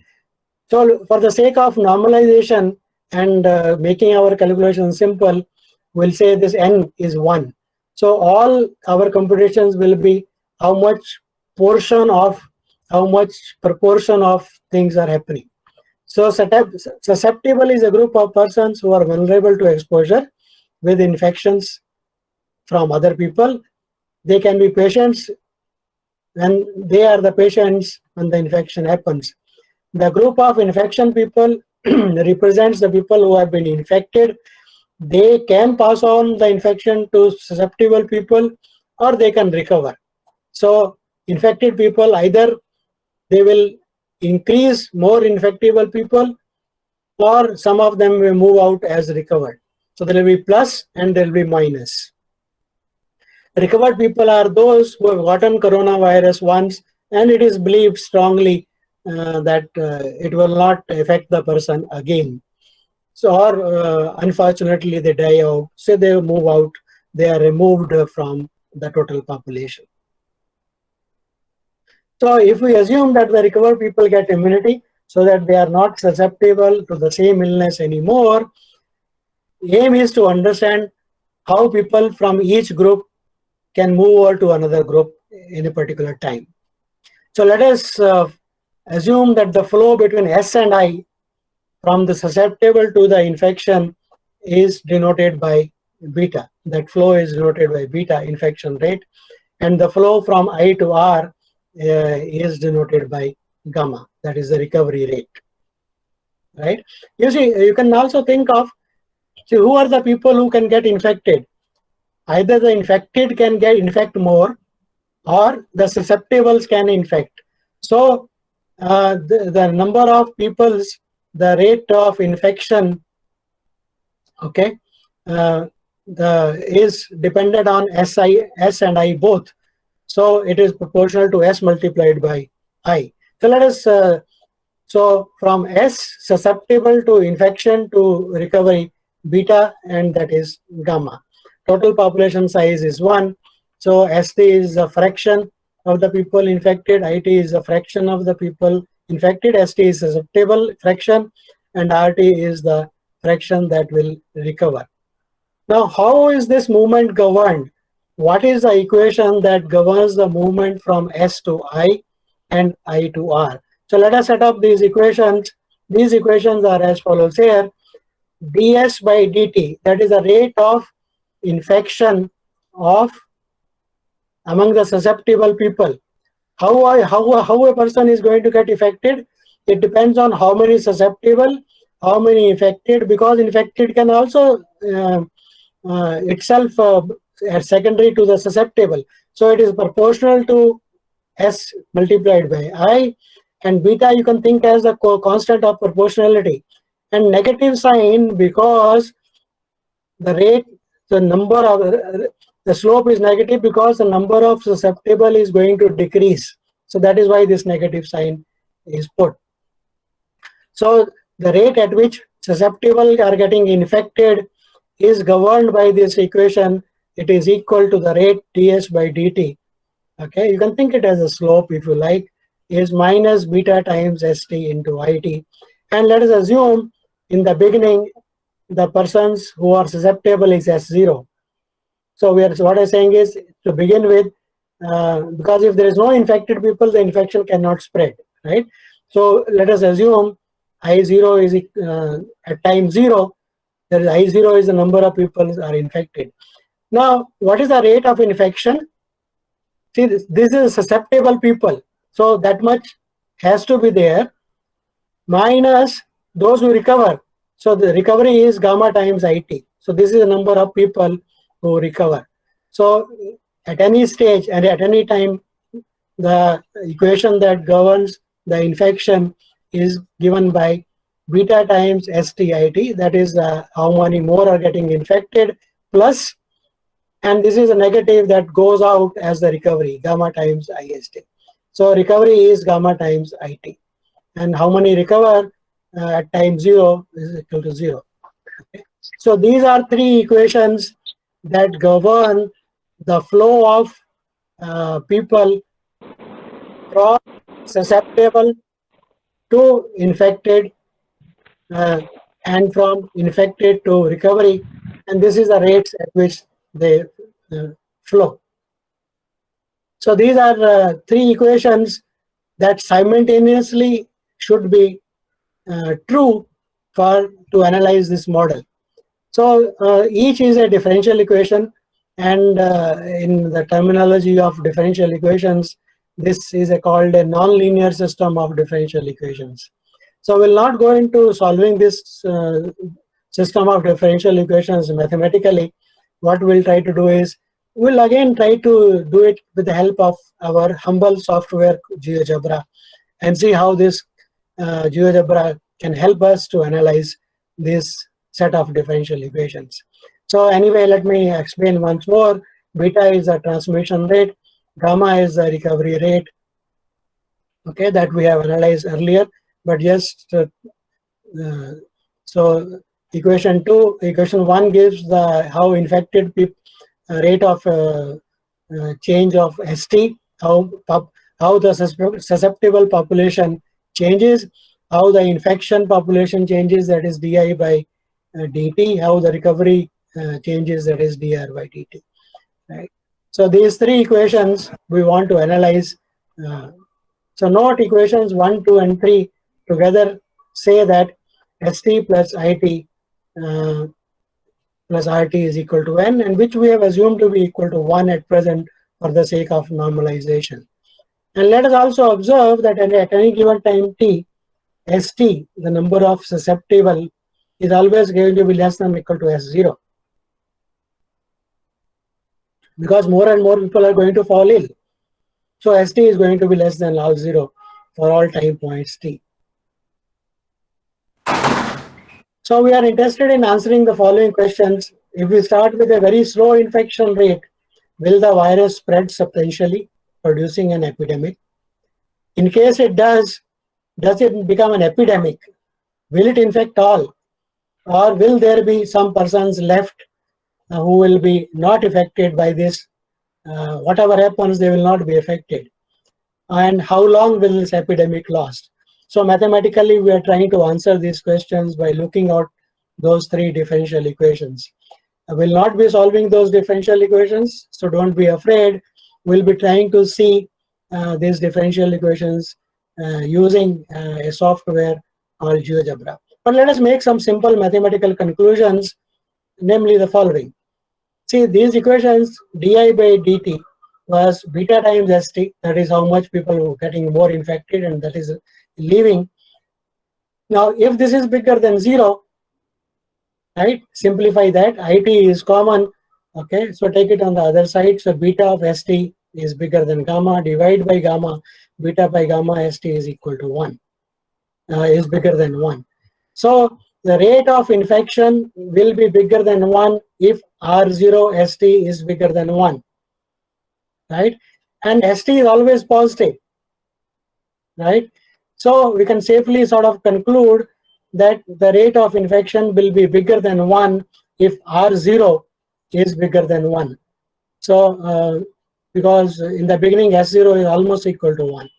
So for the sake of normalization and making our calculation simple, we'll say this N is 1. So all our computations will be how much proportion of things are happening. So susceptible is a group of persons who are vulnerable to exposure with infections from other people. They can be patients, and they are the patients when the infection happens. The group of infection people represents the people who have been infected. They can pass on the infection to susceptible people, or they can recover. So infected people, either they will increase more infectable people, or some of them will move out as recovered. So there will be plus and there will be minus. Recovered people are those who have gotten coronavirus once, and it is believed strongly that it will not affect the person again. So, or unfortunately they die out, so they move out, they are removed from the total population. So if we assume that the recovered people get immunity so that they are not susceptible to the same illness anymore, aim is to understand how people from each group can move over to another group in a particular time. So let us assume that the flow between S and I from the susceptible to the infection is denoted by beta. That flow is denoted by beta, infection rate, and the flow from I to R is denoted by gamma, that is the recovery rate. Right? You see, you can also think of, who are the people who can get infected. Either the infected can infect more, or the susceptibles can infect. So the number of people's, the rate of infection, okay, is dependent on S and I both. So it is proportional to S multiplied by I. So let us, so from S susceptible to infection to recovery, beta, and that is gamma. Total population size is 1. So ST is a fraction of the people infected, IT is a fraction of the people infected, ST is susceptible fraction, and RT is the fraction that will recover. Now, how is this movement governed? What is the equation that governs the movement from S to I and I to R? So let us set up these equations. These equations are as follows here. ds by dt, that is the rate of infection of among the susceptible people. How a person is going to get affected? It depends on how many susceptible, how many infected, because infected can also itself secondary to the susceptible. So it is proportional to S multiplied by I, and beta you can think as the constant of proportionality, and negative sign because the rate, the number of the slope is negative because the number of susceptible is going to decrease. So that is why this negative sign is put. So the rate at which susceptible are getting infected is governed by this equation. It is equal to the rate ds by dt. Okay, you can think it as a slope if you like, is minus beta times st into it. And let us assume in the beginning the persons who are susceptible is S0. So what I'm saying is, to begin with, because if there is no infected people, the infection cannot spread, right? So let us assume I0 is at time 0, there is I0 is the number of people are infected. Now, what is the rate of infection? See, this is susceptible people, so that much has to be there, minus those who recover. So the recovery is gamma times IT. So this is the number of people who recover. So at any stage and at any time, the equation that governs the infection is given by beta times STIT, that is how many more are getting infected, plus, and this is a negative that goes out as the recovery, gamma times IST. So recovery is gamma times IT. And how many recover at time 0 is equal to 0. Okay. So these are three equations that govern the flow of people from susceptible to infected and from infected to recovery, and this is the rates at which they flow. So these are three equations that simultaneously should be true to analyze this model. So each is a differential equation, and in the terminology of differential equations, this is called a nonlinear system of differential equations. So we'll not go into solving this system of differential equations mathematically. What we'll try to do is, we'll again try to do it with the help of our humble software GeoGebra, and see how this GeoGebra can help us to analyze this set of differential equations. So anyway, let me explain once more. Beta is the transmission rate, gamma is the recovery rate, okay, that we have analyzed earlier. But just so equation 1 gives the how infected people rate of change of ST, how how the susceptible population changes, how the infection population changes, that is di by dt, how the recovery changes, that is dr by dt. Right. So these three equations we want to analyze. So note equations 1, 2, and 3 together say that st plus it plus rt is equal to n, and which we have assumed to be equal to 1 at present for the sake of normalization. And let us also observe that at any given time t, st, the number of susceptible, is always going to be less than or equal to s0, because more and more people are going to fall ill. So st is going to be less than log 0 for all time points t. So we are interested in answering the following questions. If we start with a very slow infection rate, will the virus spread substantially, producing an epidemic? In case it does it become an epidemic? Will it infect all? Or will there be some persons left who will be not affected by this? Whatever happens, they will not be affected. And how long will this epidemic last? So mathematically, we are trying to answer these questions by looking at those three differential equations. I will not be solving those differential equations, so don't be afraid. We'll be trying to see these differential equations using a software called GeoGebra. But let us make some simple mathematical conclusions, namely the following. See, these equations, di by dt was beta times st, that is how much people are getting more infected, and that is leaving. Now, if this is bigger than 0, right, simplify that, it is common, okay, so take it on the other side. So beta of st is bigger than gamma, divide by gamma, beta by gamma st is equal to 1, is bigger than 1. So the rate of infection will be bigger than 1 if R0 st is bigger than 1, right? And st is always positive, right? So we can safely sort of conclude that the rate of infection will be bigger than 1 if R0 is bigger than 1. So because in the beginning S0 is almost equal to 1.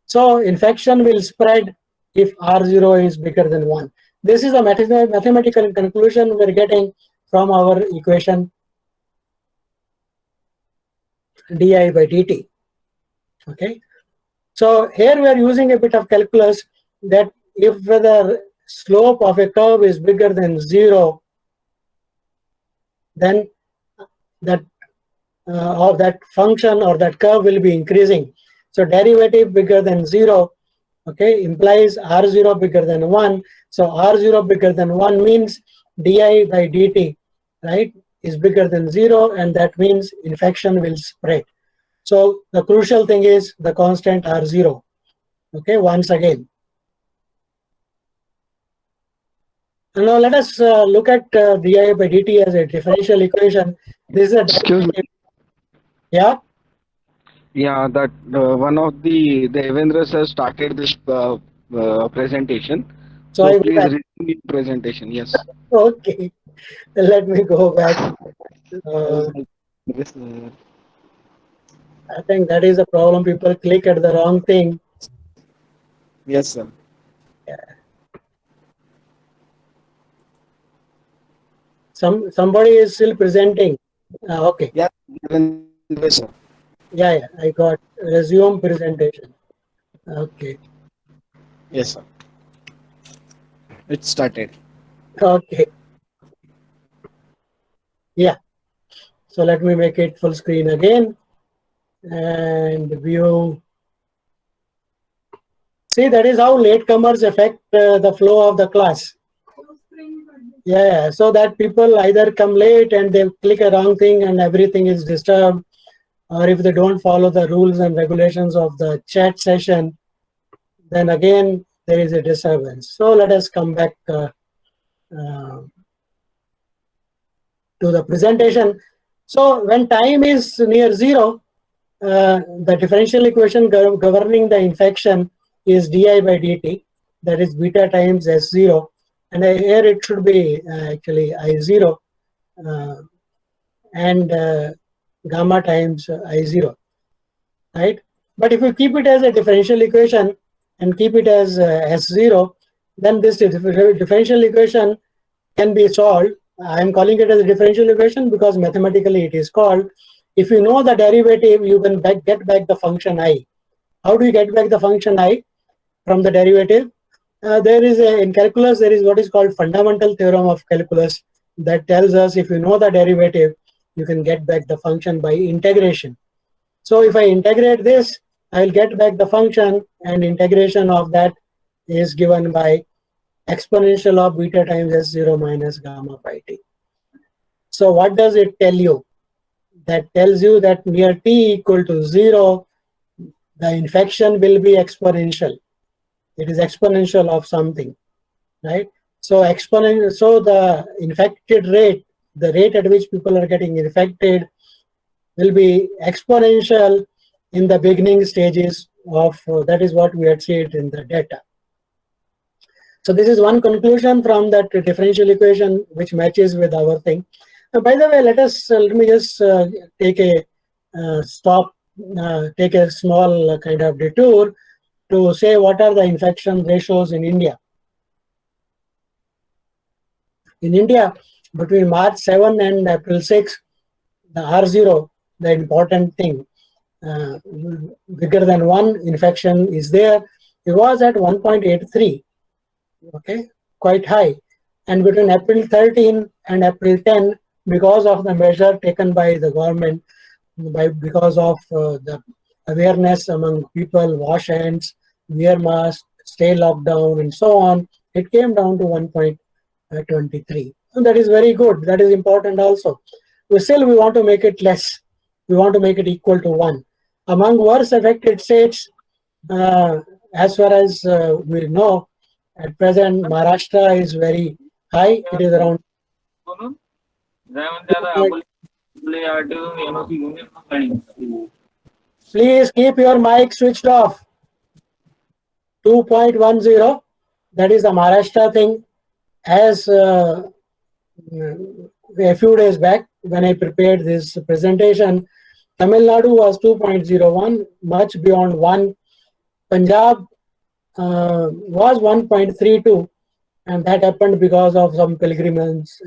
So infection will spread if R0 is bigger than 1. This is a mathematical conclusion we're getting from our equation di by dt. Okay. So here we are using a bit of calculus that if the slope of a curve is bigger than 0, then that of that function or that curve will be increasing. So derivative bigger than 0, okay, implies R0 bigger than 1. So R0 bigger than 1 means di by dt, right, is bigger than 0, and that means infection will spread. So the crucial thing is the constant R0. Okay, once again. And now let us look at di by dt as a differential equation. This is a Excuse me. yeah. Yeah, that one of the Devendra sir started this presentation. So I Please back. resume your presentation. Yes. Okay, let me go back. Yes, sir. I think that is a problem. People click at the wrong thing. Yes, sir. Somebody is still presenting. Okay. Yeah, Devendra sir. Yeah, I got resume presentation. Okay. Yes, sir. It started. Okay. Yeah. So let me make it full screen again and view. See, that is how latecomers affect the flow of the class. Yeah, so that people either come late and they click a wrong thing and everything is disturbed, or if they don't follow the rules and regulations of the chat session, then again there is a disturbance. So let us come back to the presentation. So when time is near 0, the differential equation governing the infection is di by dt, that is beta times S0, and here it should be actually I0 and gamma times I0, right? But if you keep it as a differential equation and keep it as S0, then this differential equation can be solved. I am calling it as a differential equation because mathematically it is called. If you know the derivative, you can get back the function I. How do you get back the function I from the derivative? In calculus, there is what is called fundamental theorem of calculus that tells us if you know the derivative, you can get back the function by integration. So if I integrate this, I will get back the function, and integration of that is given by exponential of beta times S0 minus gamma phi t. So what does it tell you? That tells you that near t equal to 0, the infection will be exponential. It is exponential of something, right? So so the infected rate, the rate at which people are getting infected, will be exponential in the beginning stages of that is what we had seen in the data. So this is one conclusion from that differential equation which matches with our thing. By the way, let me just take a take a small kind of detour to say what are the infection ratios in India. In India, between March 7 and April 6, the R0, the important thing, bigger than 1 infection is there. It was at 1.83, okay, quite high. And between April 13 and April 10, because of the measure taken by the government, because of the awareness among people, wash hands, wear mask, stay locked down, and so on, it came down to 1.23. And that is very good. That is important also. We want to make it less. We want to make it equal to 1. Among worst affected states, as far as we know, at present, Maharashtra is very high. It is around. Please keep your mic switched off. 2.10. That is the Maharashtra thing. As a few days back, when I prepared this presentation, Tamil Nadu was 2.01, much beyond 1. Punjab was 1.32, and that happened because of some pilgrims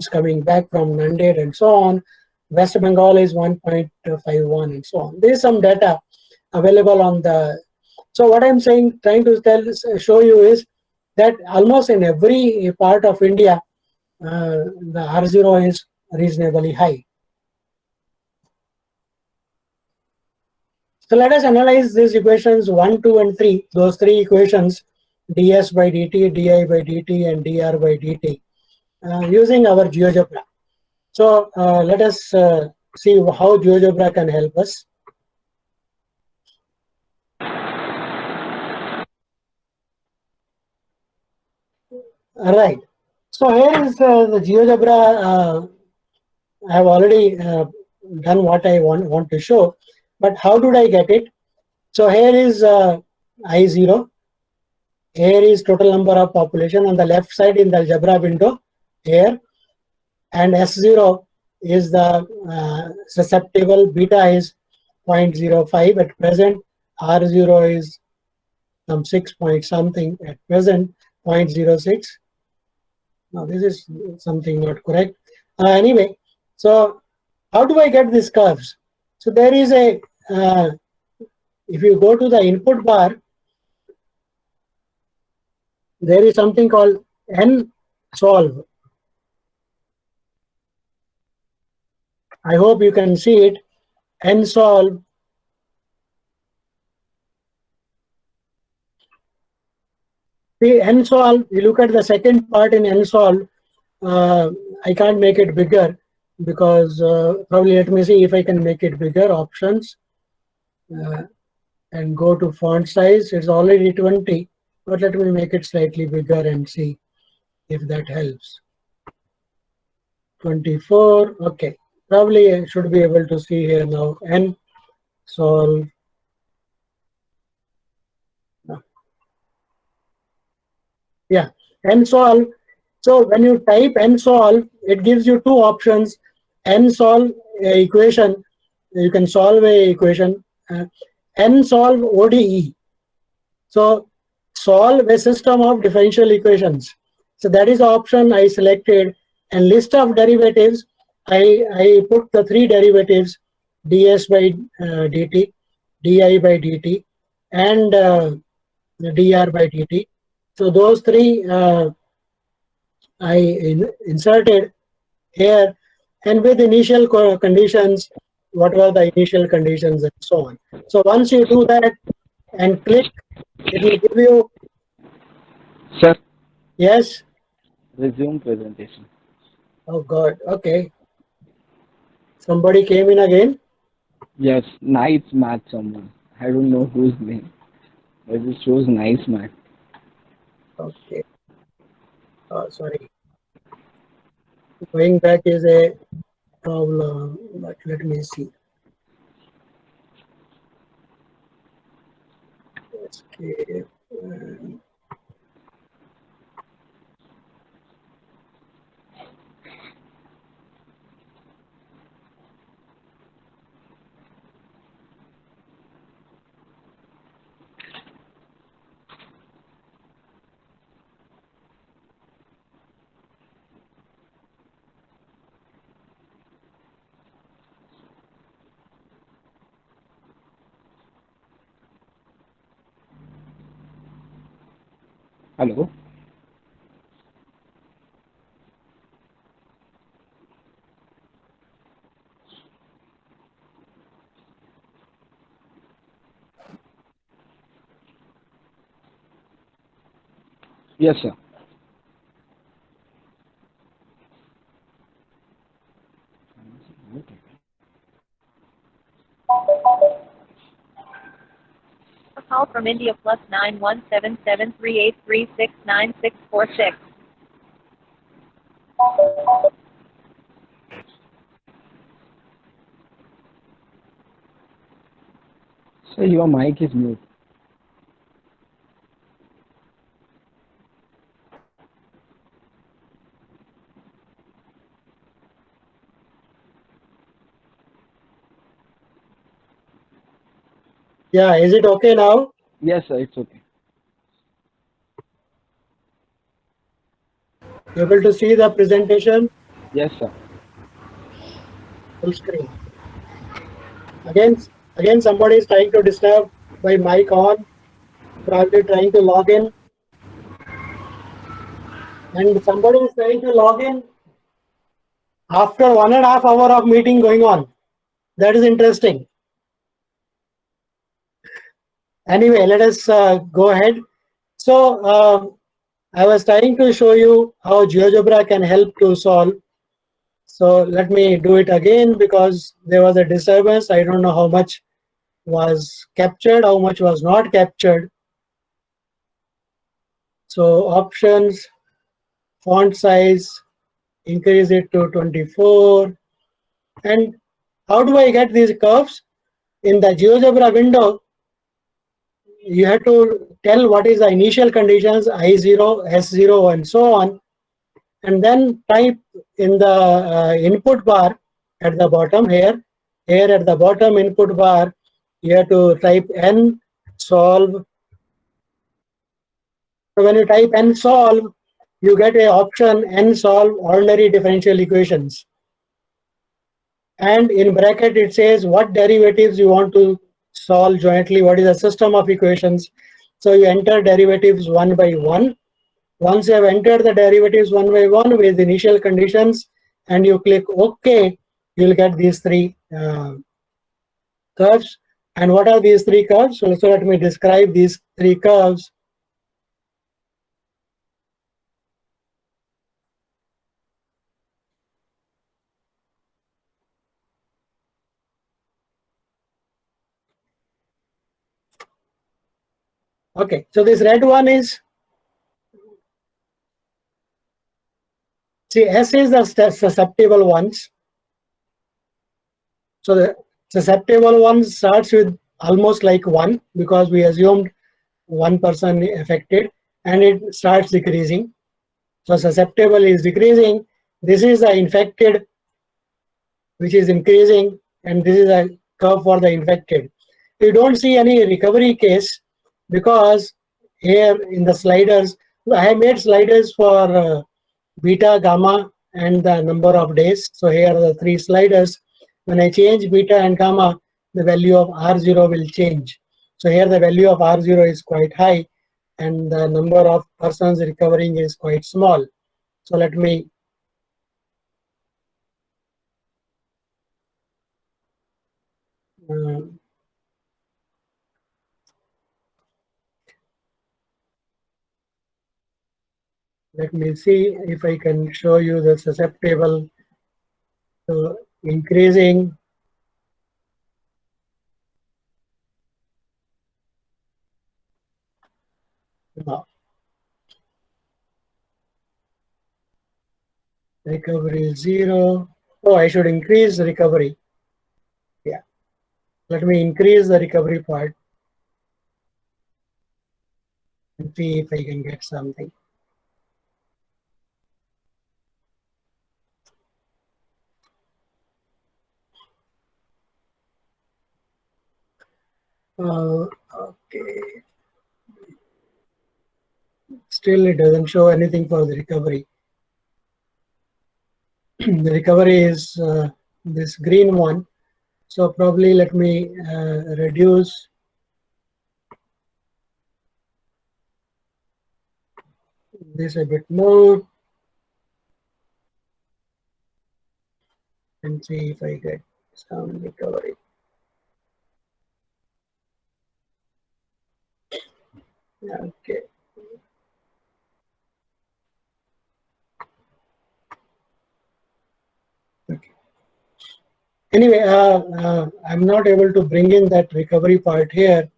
coming back from Nanded and so on. West Bengal is 1.51 and so on. There is some data available on the. So what I'm saying, trying to show you is that almost in every part of India, the R0 is reasonably high. So let us analyze these equations 1, 2, and 3. Those three equations, ds by dt, di by dt, and dr by dt, using our GeoGebra. So let us see how GeoGebra can help us. All right. So here is the GeoGebra. I have already done what I want to show, but how did I get it? So here is I0. Here is total number of population on the left side in the algebra window here, and S0 is the susceptible. Beta is 0.05 at present. R0 is some 6 point something at present, 0.06. Now this is something not correct. Anyway, so how do I get these curves? So there is a, if you go to the input bar, there is something called nsolve. I hope you can see it. Nsolve. See, nsolve, you look at the second part in nsolve. I can't make it bigger because probably let me see if I can make it bigger. Options and go to font size. It's already 20, but let me make it slightly bigger and see if that helps. 24. Okay, probably I should be able to see here now. Nsolve. Yeah, nsolve. So when you type nsolve, it gives you two options. Nsolve equation. You can solve a equation N-solve ODE. So solve a system of differential equations. So that is the option I selected. And list of derivatives, I put the three derivatives, ds by dt, di by dt, and dr by dt. So those three I inserted here, and with initial conditions, what were the initial conditions and so on. So once you do that and click, it will give you, Sir, yes. resume presentation. Oh God, okay. Somebody came in again. Yes, nice math someone. I don't know whose name, but it shows nice math. Okay. Oh, sorry. Going back is a problem, but let me see. Escape. Hello? Yes, sir. A call from India plus 917738369646. Sir, your mic is mute. Yeah, is it okay now? Yes, sir, it's okay. Able to see the presentation? Yes, sir. Full screen. Again, somebody is trying to disturb by mic on, probably trying to log in. And somebody is trying to log in after 1.5 hours of meeting going on. That is interesting. Anyway, let us go ahead. So I was trying to show you how GeoGebra can help to solve. So let me do it again because there was a disturbance. I don't know how much was captured, how much was not captured. So options, font size, increase it to 24. And how do I get these curves? In the GeoGebra window, you have to tell what is the initial conditions, I0, S0, and so on. And then type in the input bar at the bottom here at the bottom input bar, you have to type N solve. So when you type N solve, you get a option N solve ordinary differential equations. And in bracket it says what derivatives you want to solve jointly, what is the system of equations. So you enter derivatives one by one. Once you have entered the derivatives one by one with initial conditions and you click OK, you'll get these three curves. And what are these three curves? So let me describe these three curves. Okay, so this red one is, see, S is the susceptible ones. So the susceptible ones starts with almost like 1 because we assumed one person affected, and it starts decreasing. So susceptible is decreasing. This is the infected, which is increasing, and this is a curve for the infected. you don't see any recovery case, because here in the sliders, I have made sliders for beta, gamma, and the number of days. So here are the three sliders. When I change beta and gamma, the value of R0 will change. So here the value of R0 is quite high, and the number of persons recovering is quite small. So let me see if I can show you the susceptible to increasing. No. Recovery 0. Oh, I should increase the recovery. Yeah. Let me increase the recovery part and see if I can get something. Okay. Still, it doesn't show anything for the recovery. The recovery is this green one. So probably let me reduce this a bit more and see if I get some recovery. Okay. Anyway, I'm not able to bring in that recovery part here.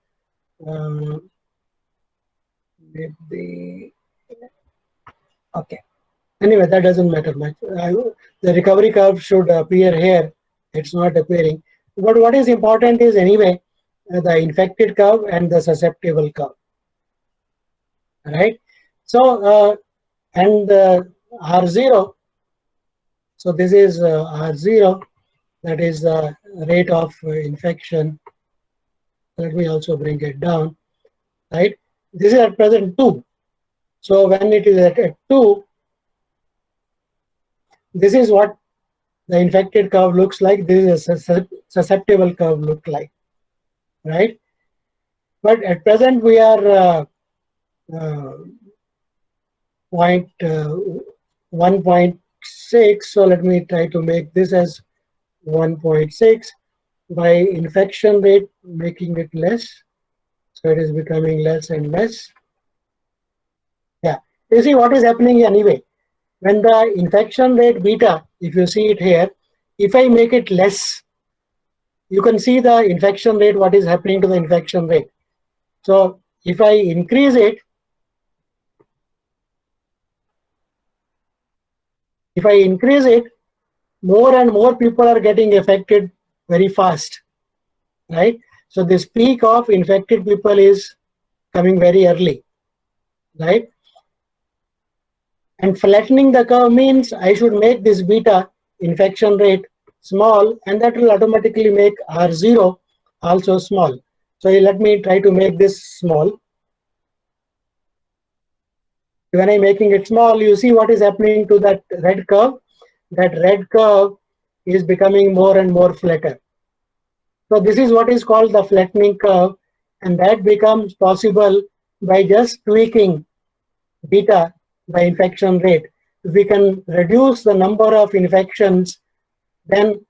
With the okay. Anyway, that doesn't matter much. The recovery curve should appear here. It's not appearing. But what is important is anyway the infected curve and the susceptible curve. Right. So and R0. So this is R0. That is the rate of infection. Let me also bring it down. Right. This is at present 2. So when it is at 2, this is what the infected curve looks like. This is a susceptible curve look like, right? But at present we are 1.6. So let me try to make this as 1.6 by infection rate, making it less. So it is becoming less and less. Yeah, you see what is happening anyway. When the infection rate beta, if you see it here, if I make it less, you can see the infection rate, what is happening to the infection rate. So if I increase it, more and more people are getting affected very fast, right? So this peak of infected people is coming very early, right? And flattening the curve means I should make this beta infection rate small, and that will automatically make R0 also small. So let me try to make this small. When I'm making it small, you see what is happening to that red curve. That red curve is becoming more and more flatter. So this is what is called the flattening curve, and that becomes possible by just tweaking beta, the infection rate. If we can reduce the number of infections, then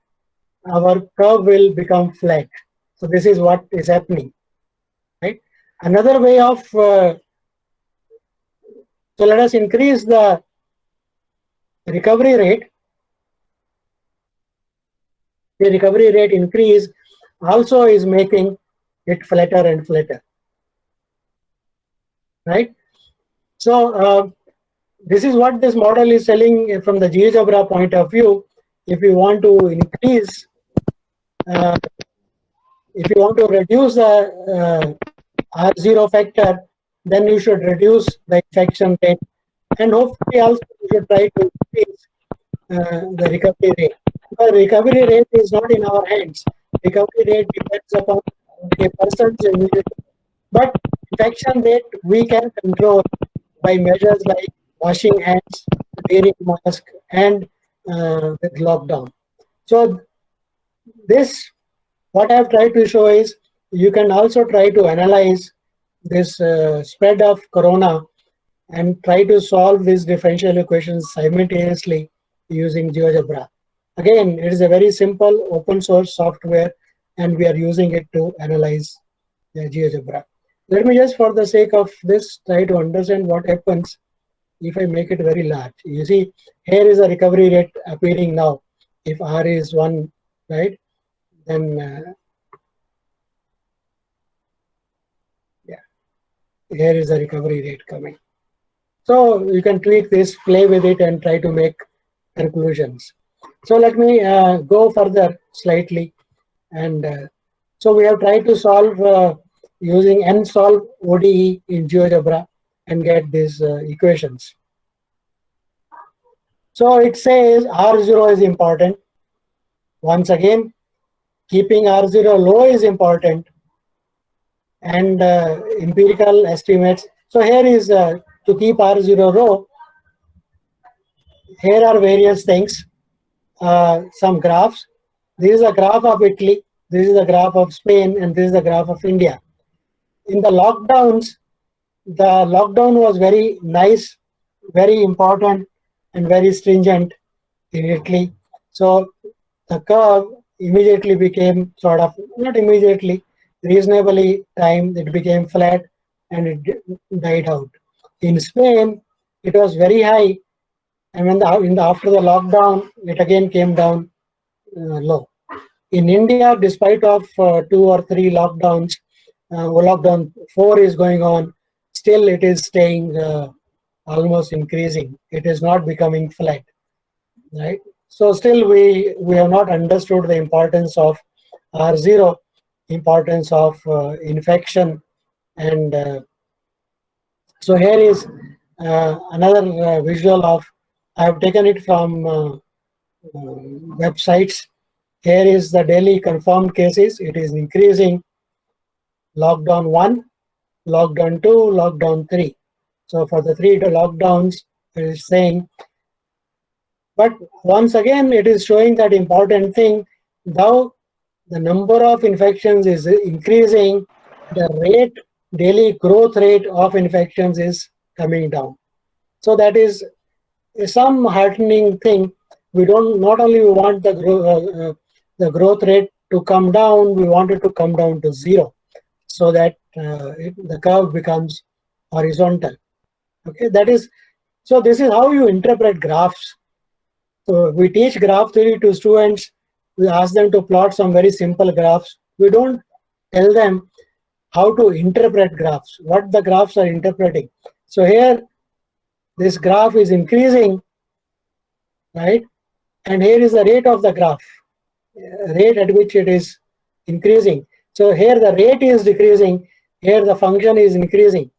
our curve will become flat. So this is what is happening, right? Another way of so let us increase the recovery rate. The recovery rate increase also is making it flatter and flatter, right? So this is what this model is telling from the GeoGebra point of view. If you want to increase, if you want to reduce the R0 factor, then you should reduce the infection rate, and hopefully also you should try to increase the recovery rate. The recovery rate is not in our hands. Recovery rate depends upon a person's immunity. But infection rate we can control by measures like washing hands, wearing mask, and with lockdown. So this, what I've tried to show is you can also try to analyze this spread of corona and try to solve these differential equations simultaneously using GeoGebra. Again, it is a very simple open source software and we are using it to analyze GeoGebra. Let me just, for the sake of this, try to understand what happens if I make it very large. You see, here is a recovery rate appearing now. If R is 1, right, then yeah, here is the recovery rate coming. So you can tweak this, play with it, and try to make conclusions. So let me go further slightly. And so we have tried to solve using nsolve ODE in GeoGebra and get these equations. So it says R0 is important. Once again, keeping R0 low is important, and empirical estimates. So here is to keep R0 low. Here are various things, some graphs. This is a graph of Italy, this is a graph of Spain, and this is a graph of India. In the lockdowns, the lockdown was very nice, very important, and very stringent in Italy. So the curve immediately became sort of, not immediately, reasonably time, it became flat and it died out. In Spain, it was very high, and when after the lockdown, it again came down low. In India, despite of 2 or 3 lockdowns, lockdown 4 is going on, still it is staying almost increasing. It is not becoming flat, right? So still we have not understood the importance of R0, importance of infection, and so here is another visual of, I have taken it from websites. Here is the daily confirmed cases. It is increasing. Lockdown 1, lockdown 2, lockdown 3. So for the 3 lockdowns, it is saying. But once again, it is showing that important thing. Though the number of infections is increasing, the rate, daily growth rate of infections is coming down. So that is some heartening thing. We don't, not only we want the growth rate to come down, we want it to come down to 0, so that the curve becomes horizontal. Okay, that is, so this is how you interpret graphs. So we teach graph theory to students. We ask them to plot some very simple graphs. We don't tell them how to interpret graphs, what the graphs are interpreting. So here, this graph is increasing, right? And here is the rate of the graph, rate at which it is increasing. So here the rate is decreasing, here the function is increasing.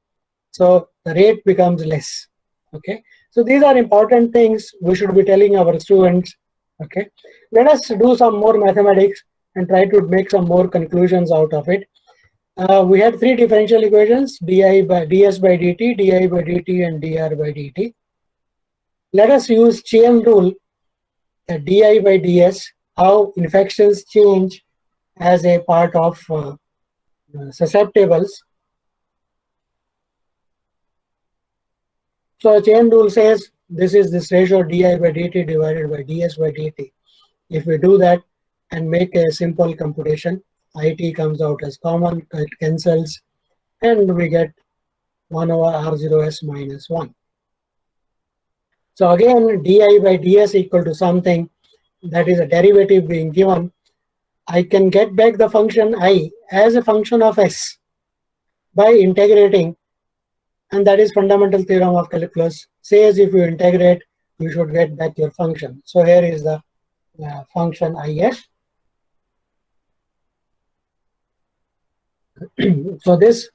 So the rate becomes less, okay? So these are important things we should be telling our students, okay? Let us do some more mathematics and try to make some more conclusions out of it. We had 3 differential equations, ds by dt, di by dt, and dr by dt. Let us use chain rule, di by ds, how infections change as a part of susceptibles. So chain rule says this is this ratio di by dt divided by ds by dt. If we do that and make a simple computation, it comes out as common, it cancels, and we get 1 over r0s minus 1. So again, di by ds equal to something, that is a derivative being given. I can get back the function I as a function of s by integrating, and that is fundamental theorem of calculus. Says if you integrate, you should get back your function. So here is the function is. So this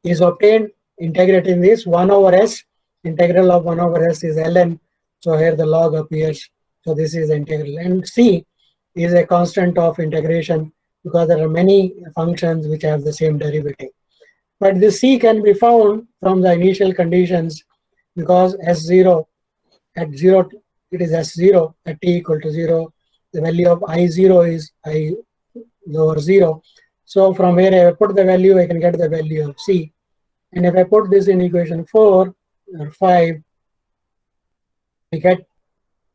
is obtained integrating this 1 over s. Integral of 1 over s is ln. So here the log appears. So this is integral. And c is a constant of integration, because there are many functions which have the same derivative. But this C can be found from the initial conditions, because S0 at 0, it is S0 at t equal to 0. The value of I0 is I lower 0. So from where I put the value, I can get the value of C. And if I put this in equation 4 or 5, I get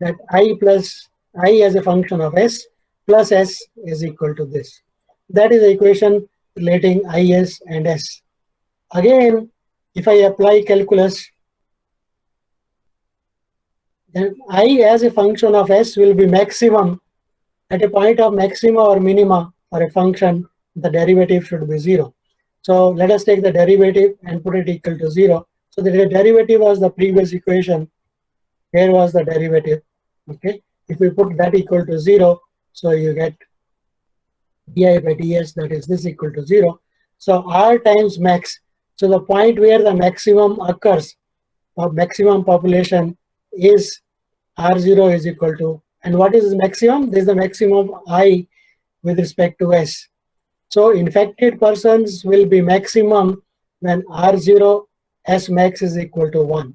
that I plus I as a function of S plus S is equal to this. That is the equation relating IS and S. Again, if I apply calculus, then I as a function of S will be maximum at a point of maxima or minima for a function. The derivative should be 0. So let us take the derivative and put it equal to 0. So the derivative was the previous equation. Here was the derivative. Okay. If we put that equal to 0, so you get di by ds, that is this equal to 0. So r times max. So the point where the maximum occurs, or maximum population, is r0 is equal to, and what is maximum? This is the maximum I with respect to S. So infected persons will be maximum when R0 S max is equal to 1.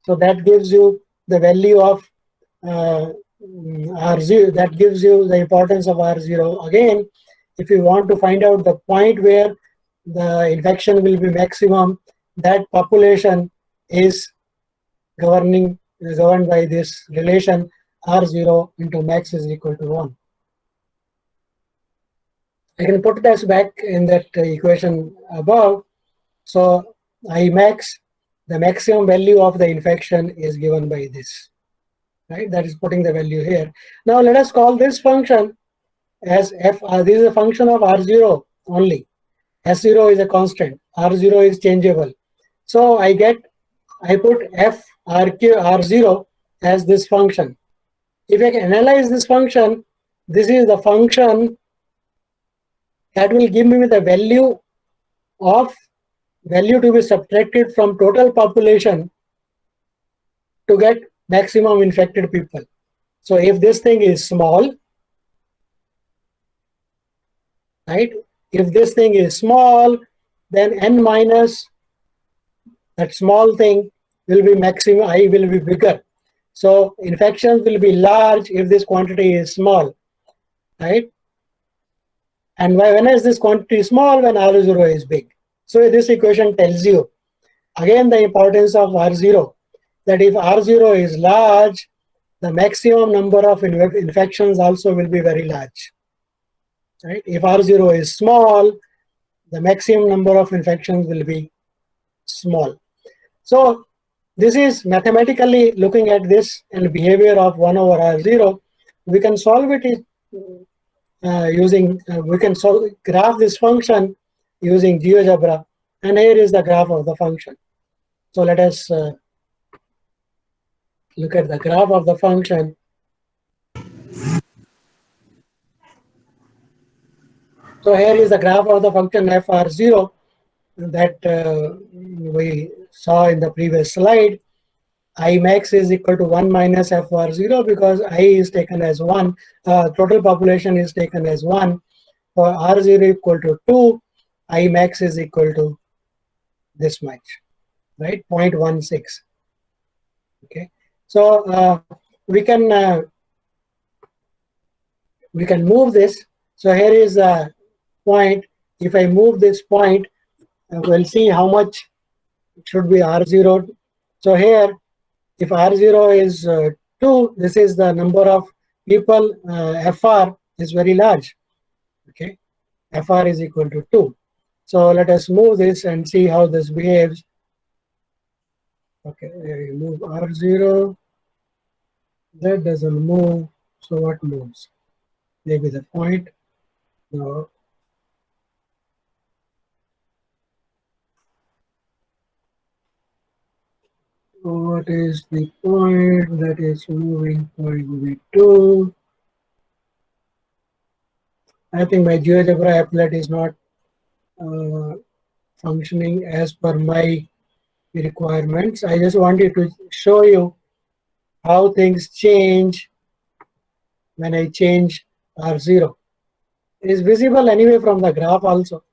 So that gives you the value of R0, that gives you the importance of R0. Again, if you want to find out the point where the infection will be maximum, that population is governed by this relation R0 into max is equal to 1. I can put this back in that equation above. So I max, the maximum value of the infection is given by this, right? That is putting the value here. Now let us call this function as f. This is a function of R0 only. S0 is a constant. R0 is changeable. So I put f R0 as this function. If I can analyze this function, this is the function that will give me the value to be subtracted from total population to get maximum infected people. So if this thing is small, right? If this thing is small, then n minus that small thing will be maximum, I will be bigger. So infections will be large if this quantity is small, right? And when is this quantity small? When R0 is big. So this equation tells you, again, the importance of R0, that if R0 is large, the maximum number of infections also will be very large, right? If R0 is small, the maximum number of infections will be small. So this is mathematically looking at this and behavior of 1 over R0. We can solve it we can graph this function using GeoGebra, and here is the graph of the function. So let us look at the graph of the function. So here is the graph of the function fr0 that we saw in the previous slide. I max is equal to 1 minus fr0 because I is taken as 1, total population is taken as 1. For r0 equal to 2, I max is equal to this much, right? 0.16. Okay, so we can move this. So here is a point. If I move this point, we'll see how much it should be r0. So here, if r0 is 2, this is the number of people. Fr is very large. Okay, Fr is equal to 2. So let us move this and see how this behaves. Okay, you move R0. That doesn't move. So what moves? Maybe the point. No. What is the point that is moving? Point V2. I think my GeoGebra applet is not functioning as per my requirements. I just wanted to show you how things change when I change R0. is visible anyway from the graph also.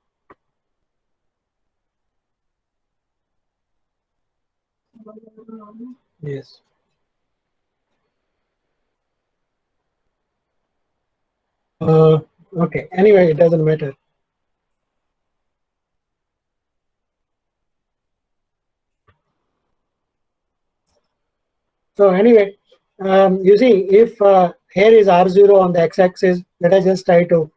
Yes. Okay. Anyway, it doesn't matter. So anyway, you see, if here is R0 on the x-axis, let us just try to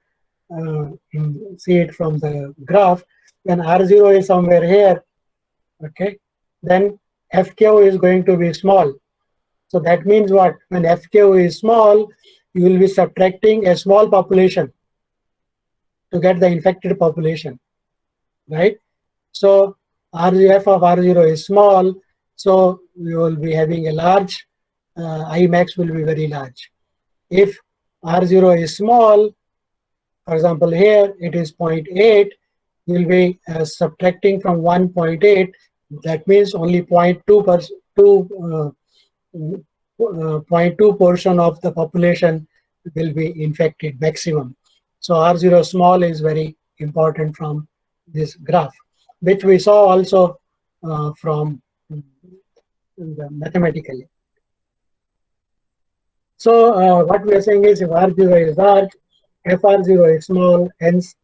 see it from the graph. When R0 is somewhere here, okay, then FQ is going to be small. So that means what? When FQ is small, you will be subtracting a small population to get the infected population, right? So RF of R0 is small, so you will be having a large, Imax will be very large. If R0 is small, for example, here it is 0.8, you will be subtracting from 1.8, that means only 0.2 portion of the population will be infected maximum. So R0 small is very important from this graph, which we saw also from mathematically. So what we are saying is if R0 is large, FR0 is small, hence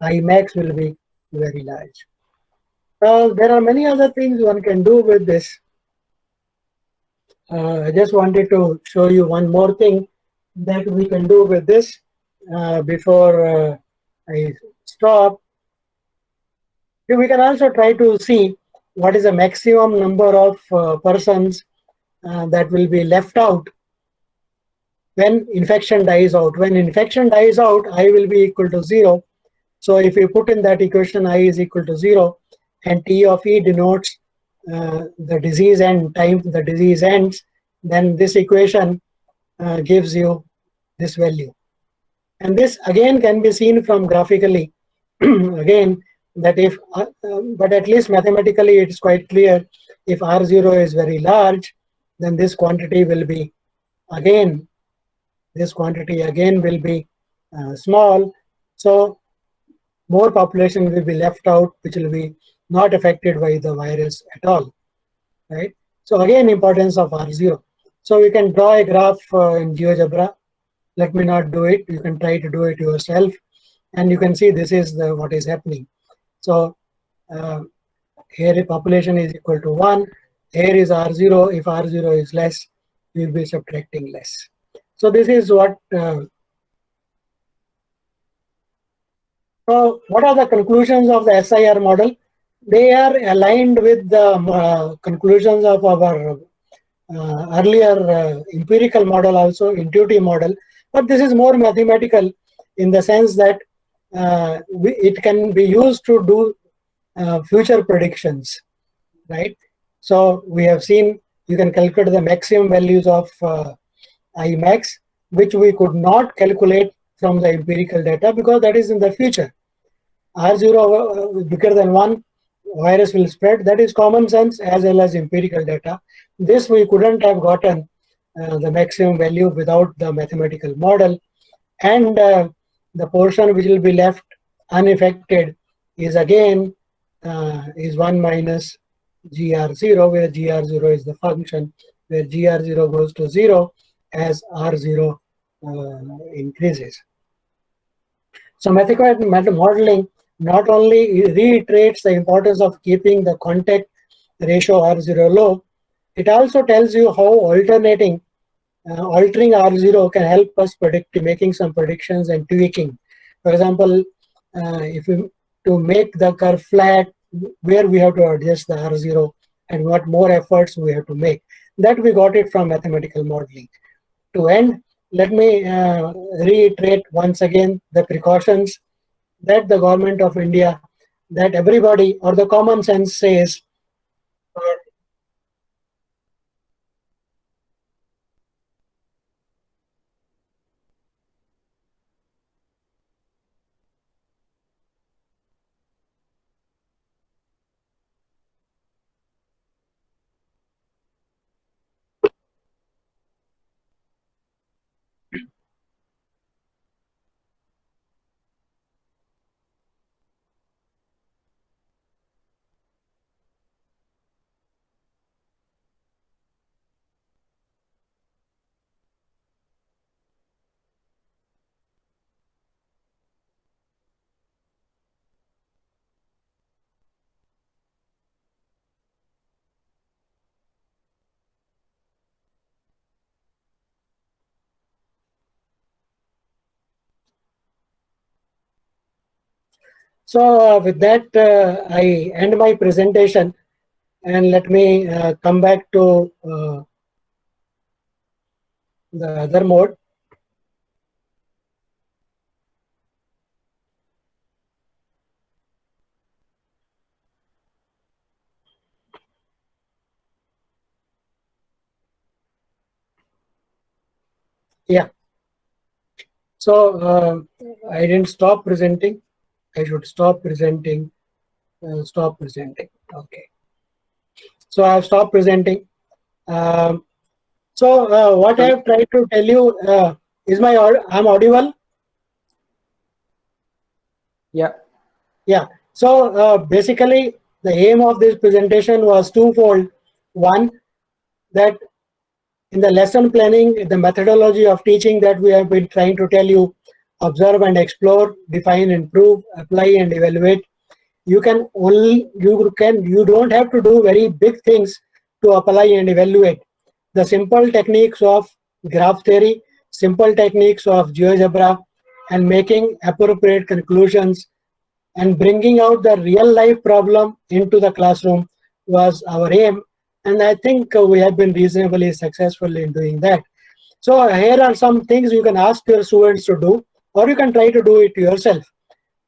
Imax will be very large. There are many other things one can do with this. I just wanted to show you one more thing that we can do with this before I stop. We can also try to see what is the maximum number of persons that will be left out when infection dies out. When infection dies out, I will be equal to 0. So if you put in that equation, I is equal to 0, and T of E denotes the disease end time the disease ends, then this equation gives you this value. And this again can be seen from graphically. Again, that if, but at least mathematically it's quite clear, if R0 is very large, then this quantity will be again, this quantity again will be small. So more population will be left out, which will be not affected by the virus at all, right? So again, importance of R0. So you can draw a graph in GeoGebra. Let me not do it. You can try to do it yourself, and you can see this is what is happening. So here the population is equal to 1. Here is R0. If R0 is less, we will be subtracting less. So this is what. So what are the conclusions of the SIR model? They are aligned with the conclusions of our earlier empirical model, also intuitive model, but this is more mathematical in the sense that it can be used to do future predictions, right? So we have seen you can calculate the maximum values of Imax, which we could not calculate from the empirical data because that is in the future. R0 bigger than 1, virus will spread. That is common sense as well as empirical data. This we couldn't have gotten the maximum value without the mathematical model. And the portion which will be left unaffected is again is 1 minus GR0, where GR0 is the function, where GR0 goes to 0 as R0 increases. So mathematical modeling not only reiterates the importance of keeping the contact ratio R0 low, it also tells you how altering R0 can help us making some predictions and tweaking. For example, if we to make the curve flat, where we have to adjust the R0 and what more efforts we have to make. That we got it from mathematical modeling. To end, let me reiterate once again the precautions that the government of India, that everybody or the common sense says, So with that, I end my presentation, and let me come back to the other mode. Yeah. So I didn't stop presenting. I should stop presenting. Stop presenting. Okay. So I have stopped presenting. Um, so what I have tried to tell you is I'm audible. Yeah. Yeah. So basically, the aim of this presentation was twofold. One, that in the lesson planning, the methodology of teaching that we have been trying to tell you: observe and explore, define and prove, apply and evaluate. You don't have to do very big things to apply and evaluate. The simple techniques of graph theory, simple techniques of GeoGebra, and making appropriate conclusions and bringing out the real life problem into the classroom was our aim. And I think we have been reasonably successful in doing that. So here are some things you can ask your students to do, or you can try to do it yourself.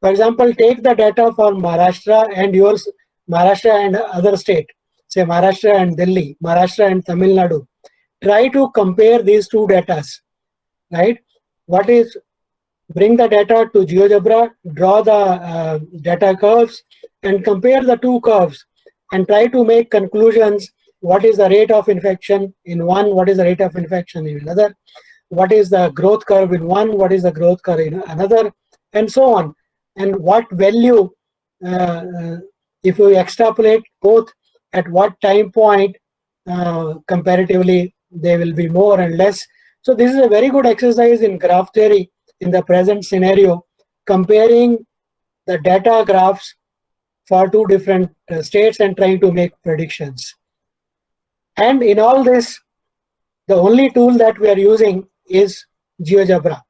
For example, take the data for Maharashtra and other state, say Maharashtra and Delhi, Maharashtra and Tamil Nadu. Try to compare these two datas, right? Bring the data to GeoGebra, draw the data curves, and compare the two curves, and try to make conclusions. What is the rate of infection in one? What is the rate of infection in another? What is the growth curve in one? What is the growth curve in another? And so on. And what value, if we extrapolate both, at what time point comparatively they will be more and less. So this is a very good exercise in graph theory in the present scenario, comparing the data graphs for two different states and trying to make predictions. And in all this, the only tool that we are using is GeoGebra.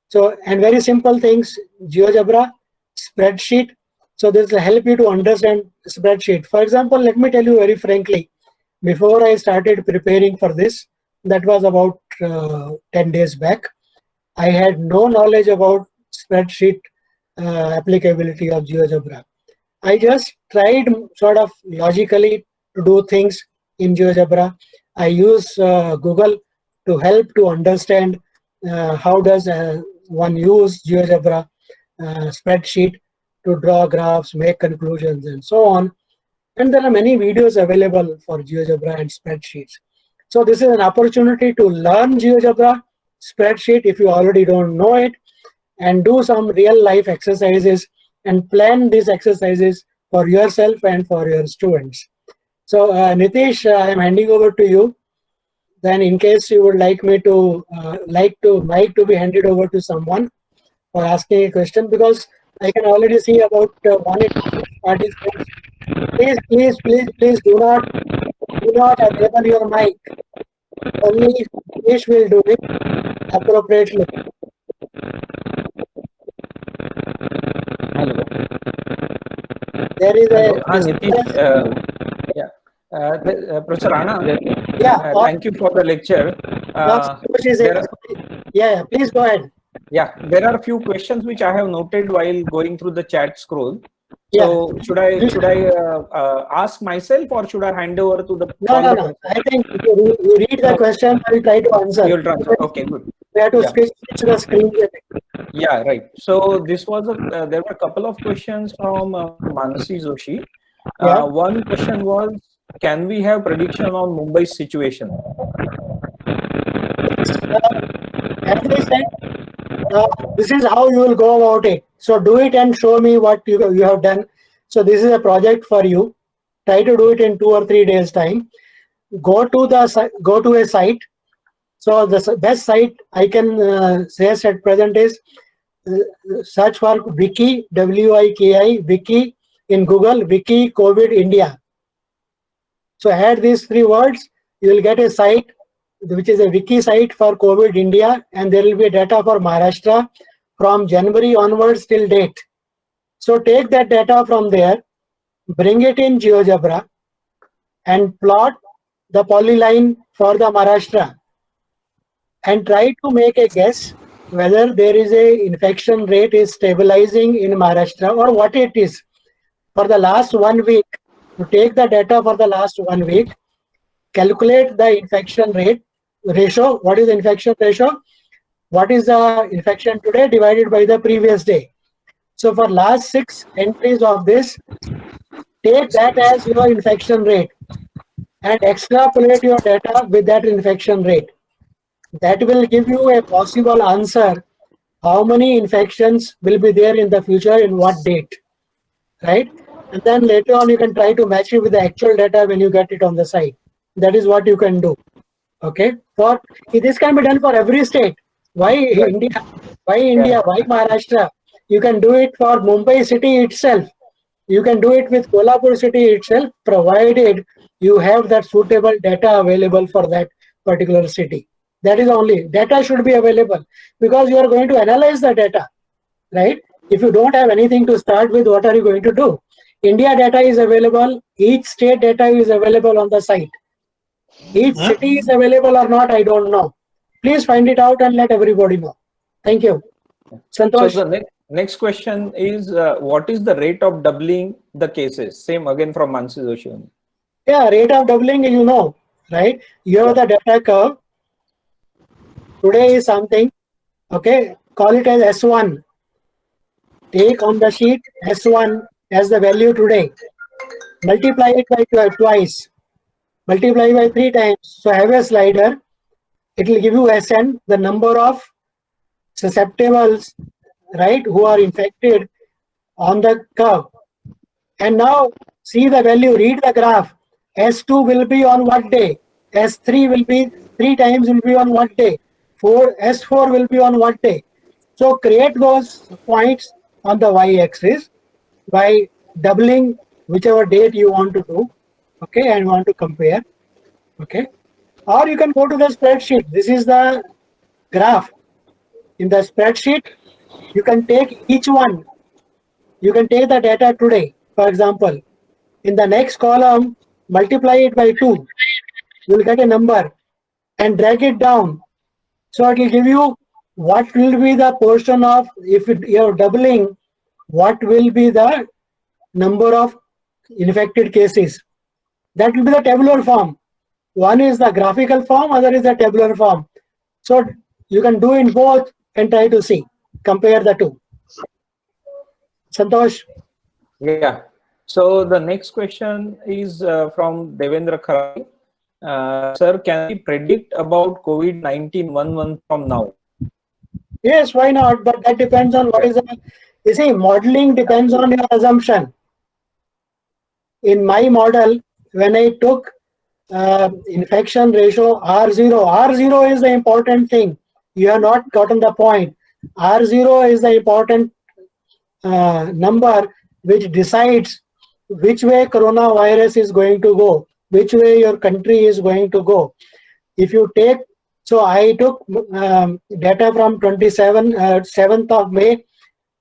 So, and very simple things: GeoGebra, spreadsheet. So this will help you to understand spreadsheet. For example, let me tell you very frankly, before I started preparing for this, that was about 10 days back, I had no knowledge about spreadsheet applicability of GeoGebra. I just tried sort of logically to do things in GeoGebra. I use Google to help to understand how does one use GeoGebra spreadsheet to draw graphs, make conclusions, and so on. And there are many videos available for GeoGebra and spreadsheets. So this is an opportunity to learn GeoGebra spreadsheet if you already don't know it, and do some real life exercises and plan these exercises for yourself and for your students. So Nitish, I am handing over to you. Then in case you would like me to mic to be handed over to someone for asking a question, because I can already see about 186 participants. Please do not enable your mic. Only Nitish will do it appropriately. Hello. There is Hello. a Nitish, Professor Anna, yeah. thank you for the lecture. Yeah, please go ahead. Yeah, there are a few questions which I have noted while going through the chat scroll. So Yeah. should I ask myself, or should I hand over to the? No. I think you read the question and try to answer. You'll transfer. Okay, good. We have to switch the screen. Yeah, right. So this was there were a couple of questions from Manasi Joshi. Yeah. One question was, can we have prediction on Mumbai's situation? As I said, this is how you will go about it. So do it and show me what you have done. So this is a project for you. Try to do it in 2 or 3 days time. Go to a site. So the best site I can say at present is search for Wiki, WIKI, Wiki in Google, Wiki COVID India. So add these 3 words, you will get a site which is a wiki site for COVID India, and there will be data for Maharashtra from January onwards till date. So take that data from there, bring it in GeoGebra, and plot the polyline for the Maharashtra, and try to make a guess whether there is a infection rate is stabilizing in Maharashtra or what it is. For the last 1 week, you take the data for the last 1 week, calculate the infection rate ratio. What is the infection ratio? What is the infection today divided by the previous day? So for last 6 entries of this, take that as your infection rate and extrapolate your data with that infection rate. That will give you a possible answer how many infections will be there in the future in what date, right? And then later on you can try to match it with the actual data when you get it on the site. That is what you can do. Okay, for this can be done for every state. Why India? Why India? Why Maharashtra? You can do it for Mumbai city itself. You can do it with Kolhapur city itself, provided you have that suitable data available for that particular city. That is only data should be available, because you are going to analyze the data, right? If you don't have anything to start with, what are you going to do? India data is available. Each state data is available on the site. Each city is available or not, I don't know. Please find it out and let everybody know. Thank you. So Santosh. the next question is, what is the rate of doubling the cases? Same again from Mansi Joshi. Yeah, rate of doubling, you know, right? You have the data curve. Today is something, okay, call it as S1. Take on the sheet S1 as the value today. Multiply it by twice. Multiply by 3 times. So have a slider. It will give you SN, the number of susceptibles, right, who are infected on the curve. And now see the value, read the graph. S2 will be on what day? S3 will be 3 times will be on what day? S4 will be on what day? So create those points on the y-axis by doubling whichever date you want to do, okay, and want to compare, okay. Or you can go to the spreadsheet. This is the graph. In the spreadsheet, you can take each one. You can take the data today, for example. In the next column, multiply it by 2. You will get a number and drag it down. So it will give you what will be the portion of, if you are doubling, what will be the number of infected cases. That will be the tabular form. One is the graphical form, other is the tabular form. So you can do in both and try to see, compare the two. Santosh. Yeah. So the next question is from Devendra Kharali. Sir, can we predict about COVID-19 1 month from now? Yes, why not? But that depends on what is the, you see, modeling depends on your assumption. In my model, when I took infection ratio R0 is the important thing. You have not gotten the point. R0 is the important number which decides which way coronavirus is going to go, which way your country is going to go. If you take, so I took data from 7th of May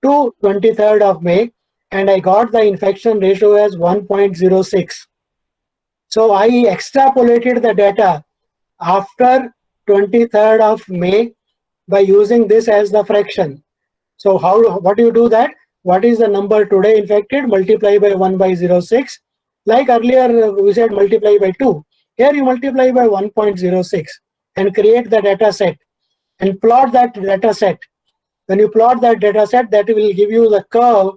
to 23rd of May, and I got the infection ratio as 1.06. So I extrapolated the data after 23rd of May by using this as the fraction. So what do you do that? What is the number today infected? Multiply by 1/06. Like earlier we said multiply by 2. Here you multiply by 1.06 and create the data set and plot that data set. When you plot that data set, that will give you the curve,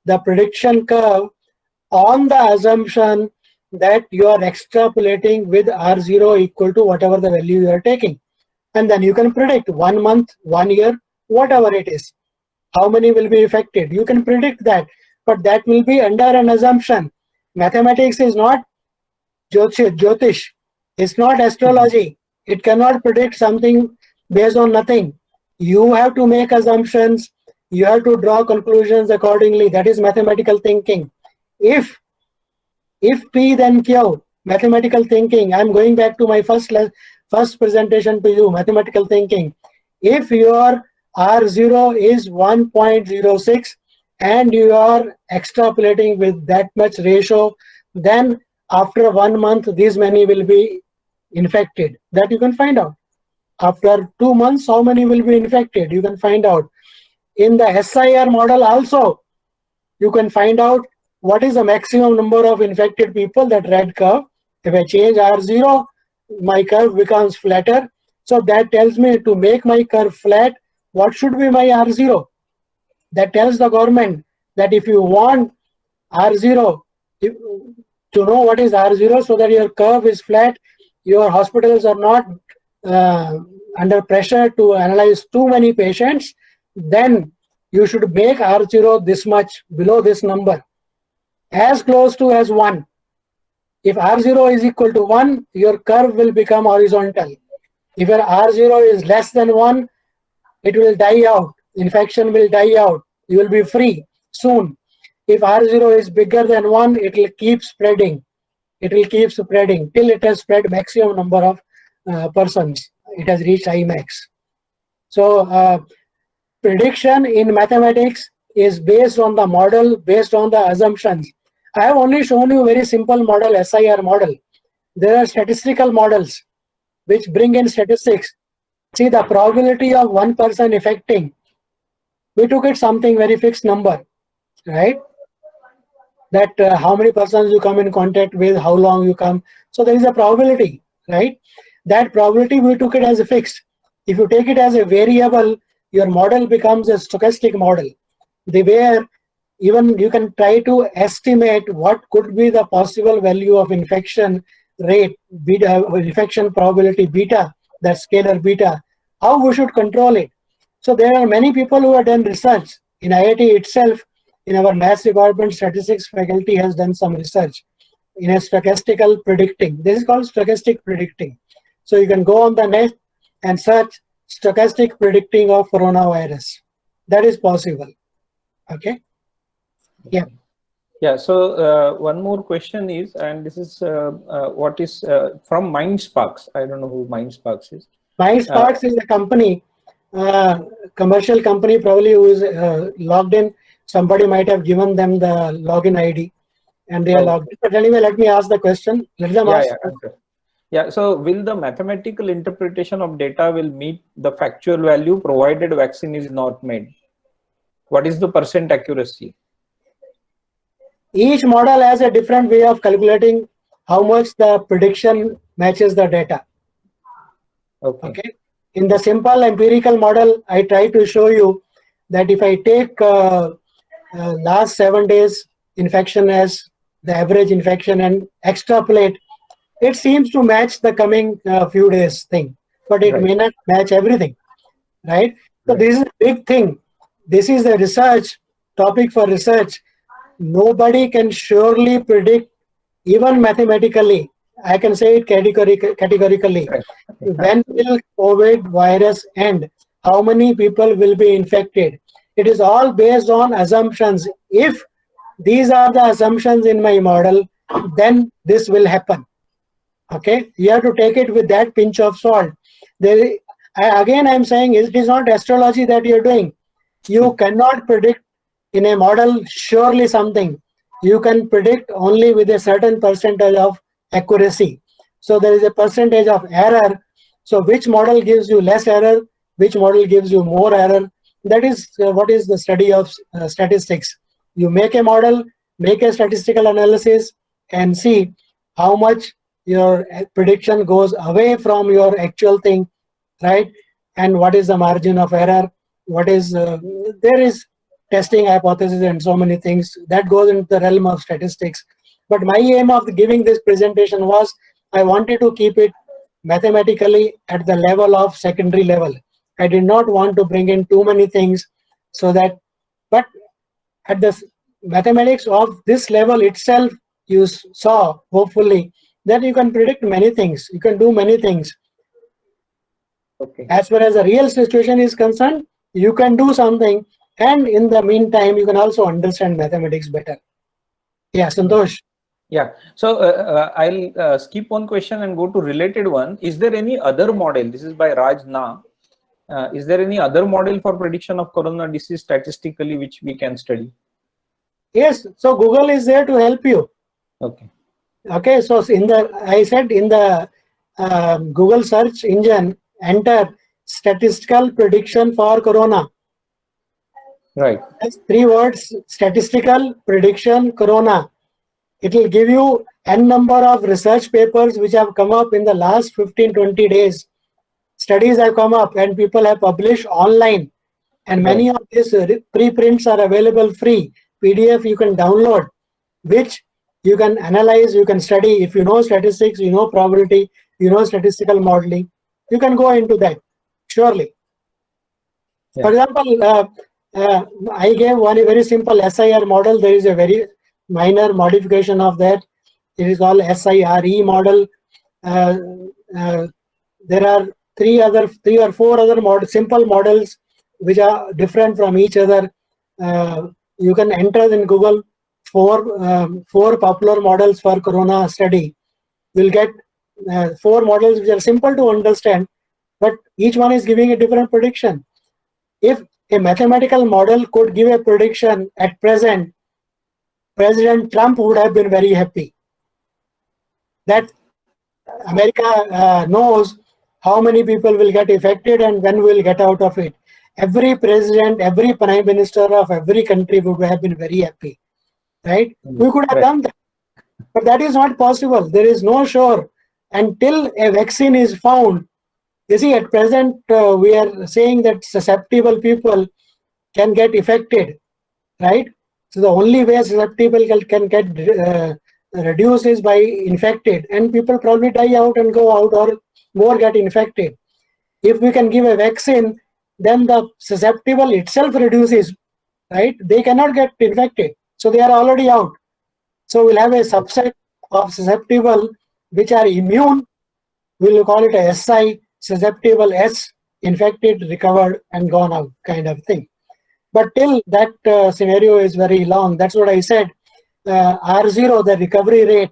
the prediction curve, on the assumption that you are extrapolating with R0 equal to whatever the value you are taking. And then you can predict 1 month, 1 year, whatever it is. How many will be affected? You can predict that, but that will be under an assumption. Mathematics is not Jyotish. It's not astrology. It cannot predict something based on nothing. You have to make assumptions. You have to draw conclusions accordingly. That is mathematical thinking. If P then Q, mathematical thinking. I'm going back to my first presentation to you, mathematical thinking. If your R0 is 1.06 and you are extrapolating with that much ratio, then after 1 month, these many will be infected. That you can find out. After 2 months, how many will be infected? You can find out. In the SIR model also, you can find out what is the maximum number of infected people, that red curve. If I change R0, my curve becomes flatter. So that tells me to make my curve flat, what should be my R0? That tells the government that if you want R0, to know what is R0 so that your curve is flat, your hospitals are not under pressure to analyze too many patients, then you should make R0 this much below this number, as close to as 1. If R0 is equal to 1, your curve will become horizontal. If your R0 is less than 1, it will die out. Infection will die out. You will be free soon. If R0 is bigger than 1, it will keep spreading. It will keep spreading till it has spread maximum number of persons. It has reached Imax. So prediction in mathematics is based on the model, based on the assumptions. I have only shown you very simple model, SIR model. There are statistical models which bring in statistics. See the probability of one person affecting. We took it something very fixed number, right? That how many persons you come in contact with, how long you come. So there is a probability, right? That probability we took it as a fixed. If you take it as a variable, your model becomes a stochastic model. Where even you can try to estimate what could be the possible value of infection rate, beta, infection probability beta, that scalar beta, how we should control it. So there are many people who have done research. In IIT itself, in our maths department, statistics faculty has done some research in a stochastical predicting. This is called stochastic predicting. So you can go on the net and search stochastic predicting of coronavirus. That is possible. Okay. Yeah. Yeah. So one more question is, and this is what is from MindSparks. I don't know who MindSparks is. MindSparks is a company, commercial company, probably who is logged in. Somebody might have given them the login ID, and they are logged in. But anyway, let me ask the question. Let them ask. Yeah. So will the mathematical interpretation of data will meet the factual value provided vaccine is not made? What is the % accuracy? Each model has a different way of calculating how much the prediction matches the data. Okay. In the simple empirical model, I try to show you that if I take last 7 days infection as the average infection and extrapolate, it seems to match the coming few days thing, but it may not match everything, right? So this is a big thing. This is a research topic for research. Nobody can surely predict, even mathematically. I can say it categorically. When will COVID virus end? How many people will be infected? It is all based on assumptions. If these are the assumptions in my model, then this will happen. Okay, you have to take it with that pinch of salt. Again, I'm saying it is not astrology that you're doing. You cannot predict in a model surely something. You can predict only with a certain percentage of accuracy. So there is a percentage of error. So which model gives you less error, which model gives you more error? That is what is the study of statistics. You make a model, make a statistical analysis, and see how much your prediction goes away from your actual thing, right? And what is the margin of error? What is there is testing hypothesis and so many things that goes into the realm of statistics. But my aim of giving this presentation was I wanted to keep it mathematically at the level of secondary level. I did not want to bring in too many things so that, but at the mathematics of this level itself, you saw hopefully that you can predict many things. You can do many things. Okay. As far as the real situation is concerned, you can do something, and in the meantime, you can also understand mathematics better. Yeah, Santosh. Yeah. So I'll skip one question and go to related one. Is there any other model? This is by Raj Na. Is there any other model for prediction of corona disease statistically which we can study? Yes, so Google is there to help you. Okay. Okay, so I said in the Google search engine, enter statistical prediction for corona. Right. That's 3 words: statistical prediction corona. It will give you n number of research papers which have come up in the last 15-20 days. Studies have come up and people have published online, and many of these preprints are available free. PDF you can download, which you can analyze, you can study. If you know statistics, you know probability, you know statistical modeling, you can go into that surely. For example, I gave one very simple SIR model. There is a very minor modification of that. It is called SIRE model. There are three or four other simple models which are different from each other. You can enter in Google four popular models for corona study. You'll get 4 models which are simple to understand, but each one is giving a different prediction. If a mathematical model could give a prediction at present, President Trump would have been very happy that America knows how many people will get affected and when we will get out of it. Every president, every prime minister of every country would have been very happy, right? We could have done that, but that is not possible. There is no sure until a vaccine is found. You see, at present, we are saying that susceptible people can get affected, right? So the only way susceptible can get reduced is by infected, and people probably die out and go out, or more get infected. If we can give a vaccine, then the susceptible itself reduces, right? They cannot get infected, so they are already out. So we'll have a subset of susceptible which are immune. We'll call it a SI, susceptible S, infected, recovered, and gone out kind of thing. But till that scenario is very long. That's what I said. R0, the recovery rate,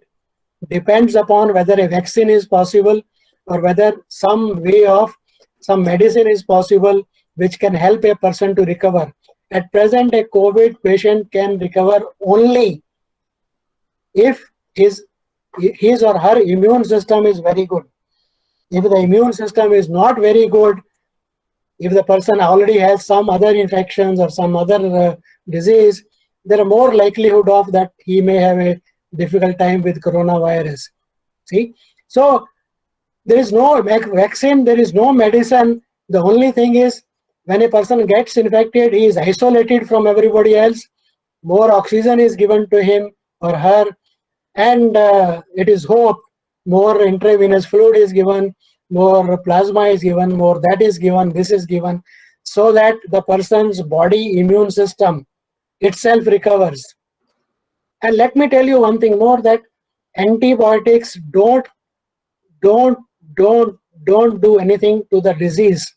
depends upon whether a vaccine is possible or whether some way of some medicine is possible which can help a person to recover. At present, a COVID patient can recover only if his or her immune system is very good. If the immune system is not very good, if the person already has some other infections or some other disease, there are more likelihood of that he may have a difficult time with coronavirus. See, so there is no vaccine, there is no medicine. The only thing is, when a person gets infected, he is isolated from everybody else. More oxygen is given to him or her, and it is hoped more intravenous fluid is given, more plasma is given, more that is given, this is given, so that the person's body immune system itself recovers. And let me tell you one thing more, that antibiotics don't do anything to the disease.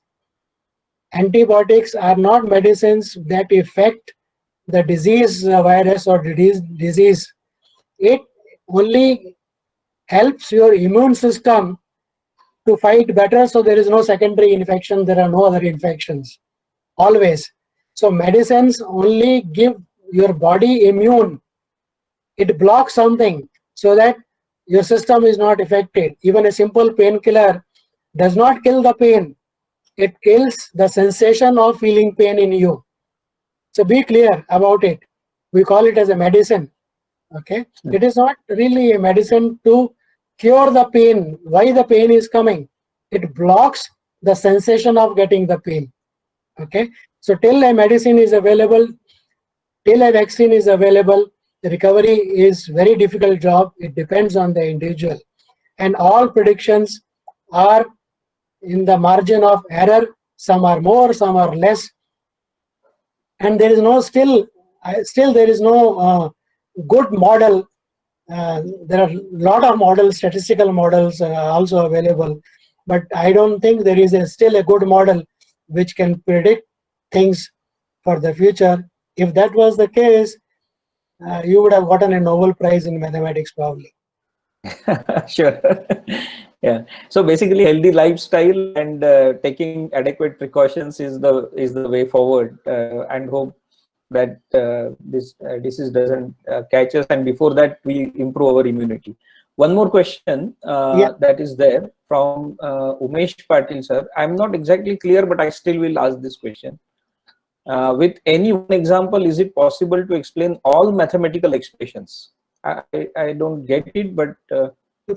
Antibiotics are not medicines that affect the disease virus or disease. It only helps your immune system to fight better, so there is no secondary infection, there are no other infections, always. So medicines only give your body immune. It blocks something so that your system is not affected. Even a simple painkiller does not kill the pain. It kills the sensation of feeling pain in you. So be clear about it. We call it as a medicine. Okay, it is not really a medicine to cure the pain. Why the pain is coming? It blocks the sensation of getting the pain. Okay, so till a medicine is available, till a vaccine is available, the recovery is very difficult job. It depends on the individual, and all predictions are in the margin of error. Some are more, some are less, and there is no still there is no good model. There are a lot of models, statistical models also available, but I don't think there is still a good model which can predict things for the future. If that was the case, you would have gotten a Nobel Prize in mathematics probably. Sure. Yeah. So basically, healthy lifestyle and taking adequate precautions is the way forward, and hope that this disease doesn't catch us, and before that we improve our immunity. One more question that is there from Umesh Patil sir. I'm not exactly clear, but I still will ask this question. With any one example, is it possible to explain all mathematical expressions? I don't get it, but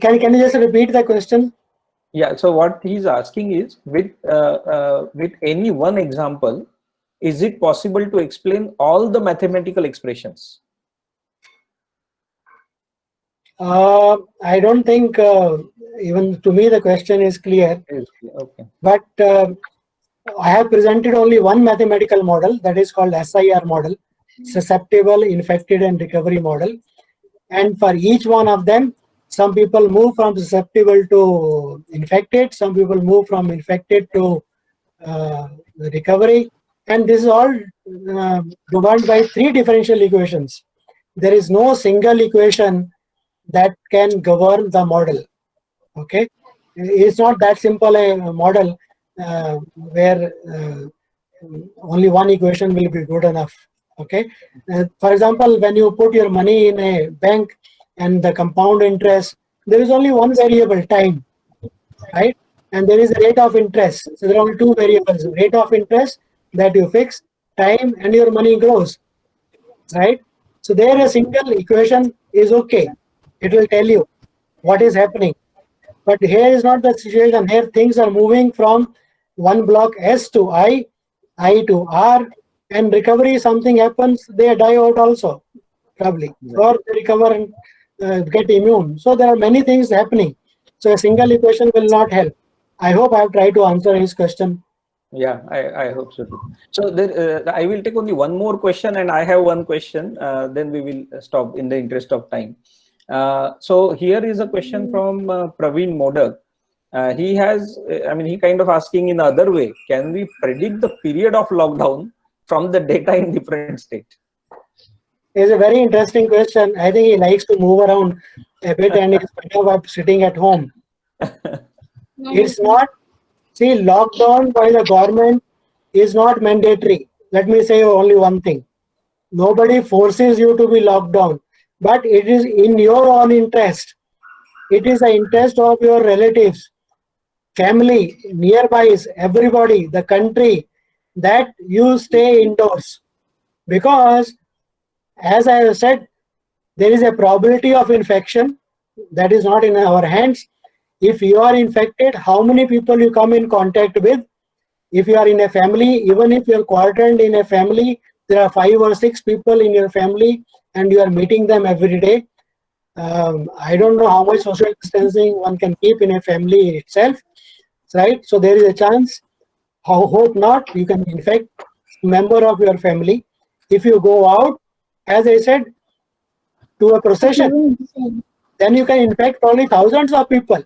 can you just repeat the question? yeah. So what he's asking is, with any one example, is it possible to explain all the mathematical expressions? I don't think even to me the question is clear. Okay. But I have presented only one mathematical model, that is called SIR model, susceptible, infected, and recovery model. And for each one of them, some people move from susceptible to infected, some people move from infected to recovery, and this is all governed by three differential equations. There is no single equation that can govern the model. Okay, it's not that simple a model where only one equation will be good enough. Okay, for example, when you put your money in a bank and the compound interest, there is only one variable, time, right? And there is a rate of interest. So there are only two variables, rate of interest that you fix, time, and your money grows, right? So there a single equation is okay. It will tell you what is happening. But here is not the situation. Here things are moving from one block S to I to R, and recovery, something happens, they die out also, probably, or they recover and get immune. So there are many things happening. So a single equation will not help. I hope I have tried to answer his question. Yeah, I hope so too. So there, I will take only one more question, and I have one question. Then we will stop in the interest of time. So here is a question from Praveen Modak. He has, he kind of asking in the other way, can we predict the period of lockdown from the data in different states? It's a very interesting question. I think he likes to move around a bit and he's better off sitting at home. It's not, see, lockdown by the government is not mandatory. Let me say only one thing. Nobody forces you to be locked down, but it is in your own interest. It is the interest of your relatives, family, nearby, everybody, the country, that you stay indoors. Because, as I have said, there is a probability of infection that is not in our hands. If you are infected, how many people you come in contact with? If you are in a family, even if you are quarantined in a family, there are 5 or 6 people in your family and you are meeting them every day. I don't know how much social distancing one can keep in a family itself, right? So there is a chance, hope not, you can infect a member of your family. If you go out, as I said, to a procession, then you can infect probably thousands of people.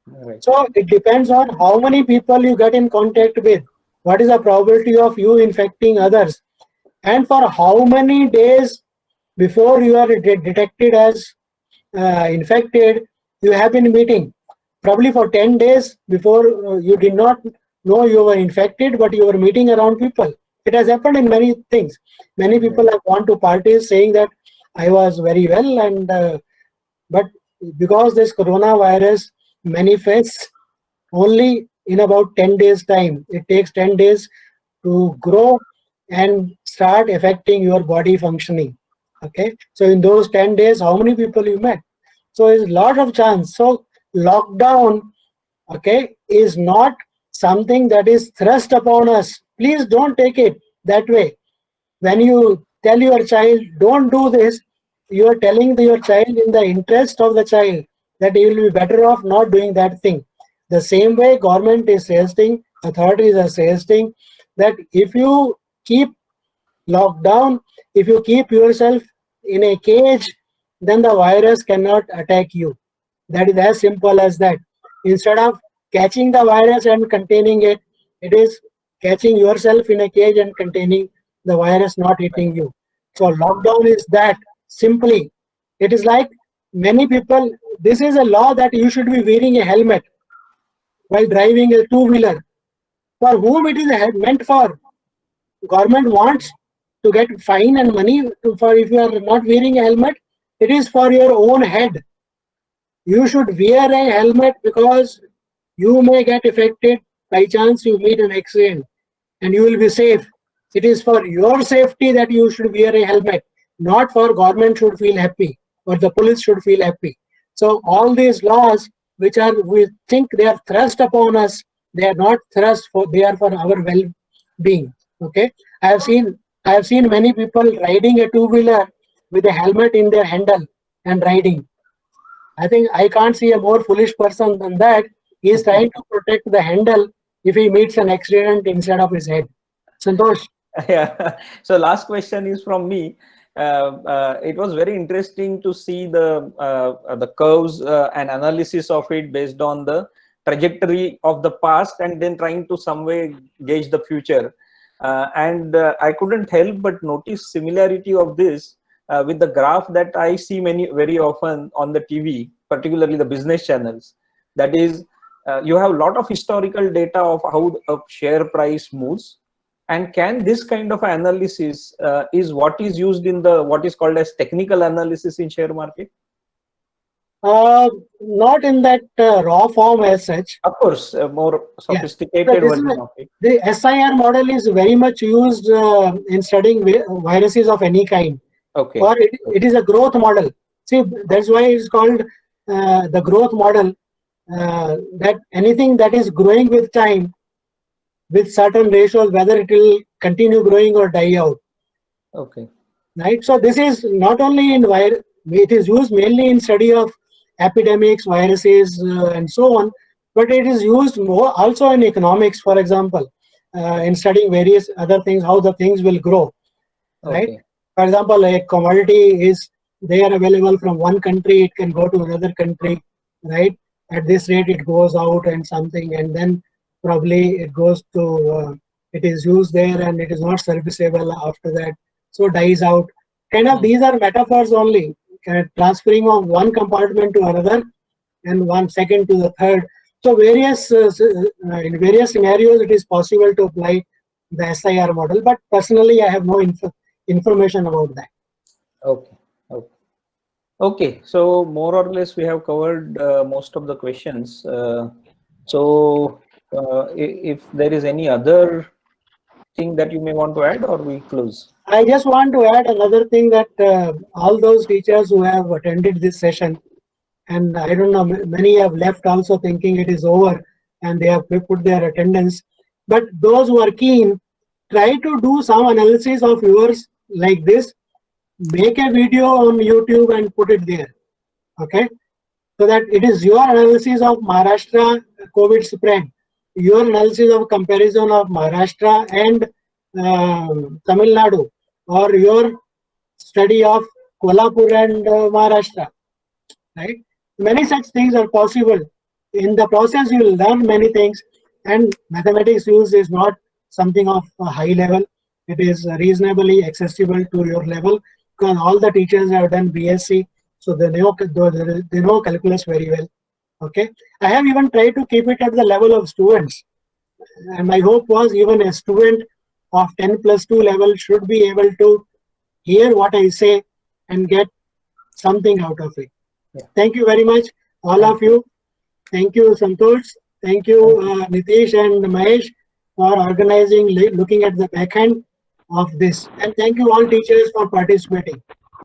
Right. So it depends on how many people you get in contact with. What is the probability of you infecting others? And for how many days before you are detected as infected, you have been meeting. Probably for 10 days before you did not know you were infected, but you were meeting around people. It has happened in many things. Many people have gone to parties saying that I was very well, and but because this coronavirus manifests only in about 10 days time, it takes 10 days to grow and start affecting your body functioning. Okay, so in those 10 days, how many people you met? So it's a lot of chance. So lockdown, okay, is not something that is thrust upon us. Please don't take it that way. When you tell your child, don't do this, you are telling your child in the interest of the child that he will be better off not doing that thing. The same way government is suggesting, authorities are suggesting that if you keep locked down, if you keep yourself in a cage, then the virus cannot attack you. That is as simple as that. Instead of catching the virus and containing it, it is catching yourself in a cage and containing the virus not hitting you. So lockdown is that, simply. It is like many people, this is a law that you should be wearing a helmet while driving a two-wheeler. For whom it is meant for? Government wants to get fine and money for if you are not wearing a helmet. It is for your own head. You should wear a helmet because you may get affected by chance you meet an accident and you will be safe. It is for your safety that you should wear a helmet, not for government should feel happy or the police should feel happy. So all these laws which are we think they are thrust upon us, they are not thrust for they are for our well-being. Okay, I have seen many people riding a two-wheeler with a helmet in their handle and riding. I think I can't see a more foolish person than that. He is trying to protect the handle if he meets an accident instead of his head. Santosh. Yeah. So last question is from me. It was very interesting to see the curves and analysis of it based on the trajectory of the past and then trying to some way gauge the future. And I couldn't help but notice similarity of this with the graph that I see very often on the TV, particularly the business channels. That is, you have a lot of historical data of how a share price moves. And can this kind of analysis is what is used in the what is called as technical analysis in share market? Not in that raw form as such. Of course, a more sophisticated So version of it. the SIR model is very much used in studying viruses of any kind. Okay. Or it is a growth model. See, that's why it's called the growth model. That anything that is growing with time, with certain ratios, whether it will continue growing or die out. Okay. Right. So this is not only in it is used mainly in study of epidemics, viruses, and so on. But it is used more also in economics, for example, in studying various other things, how the things will grow. Right. Okay. For example, a commodity is there available from one country, it can go to another country, right? At this rate, it goes out and something, and then probably it goes to, it is used there and it is not serviceable after that, so dies out. Kind of these are metaphors only, transferring of one compartment to another and one second to the third. So in various scenarios, it is possible to apply the SIR model, but personally, I have no information about that. Okay. Okay. Okay. So more or less, we have covered most of the questions. If there is any other thing that you may want to add, or we close. I just want to add another thing that all those teachers who have attended this session, and I don't know, many have left also thinking it is over and they have put their attendance. But those who are keen, try to do some analysis of yours like this. Make a video on YouTube and put it there. Okay? So that it is your analysis of Maharashtra COVID spread, your analysis of comparison of Maharashtra and Tamil Nadu, or your study of Kolhapur and Maharashtra, right? Many such things are possible. In the process, you will learn many things, and mathematics use is not something of a high level. It is reasonably accessible to your level because all the teachers have done BSc, so they know calculus very well. Okay, I have even tried to keep it at the level of students, and my hope was even a student of 10+2 level should be able to hear what I say and get something out of it. Yeah. Thank you very much, all of you. Thank you, Santosh. Thank you, Nitish and Mahesh, for organizing, looking at the back end of this. And thank you all teachers for participating.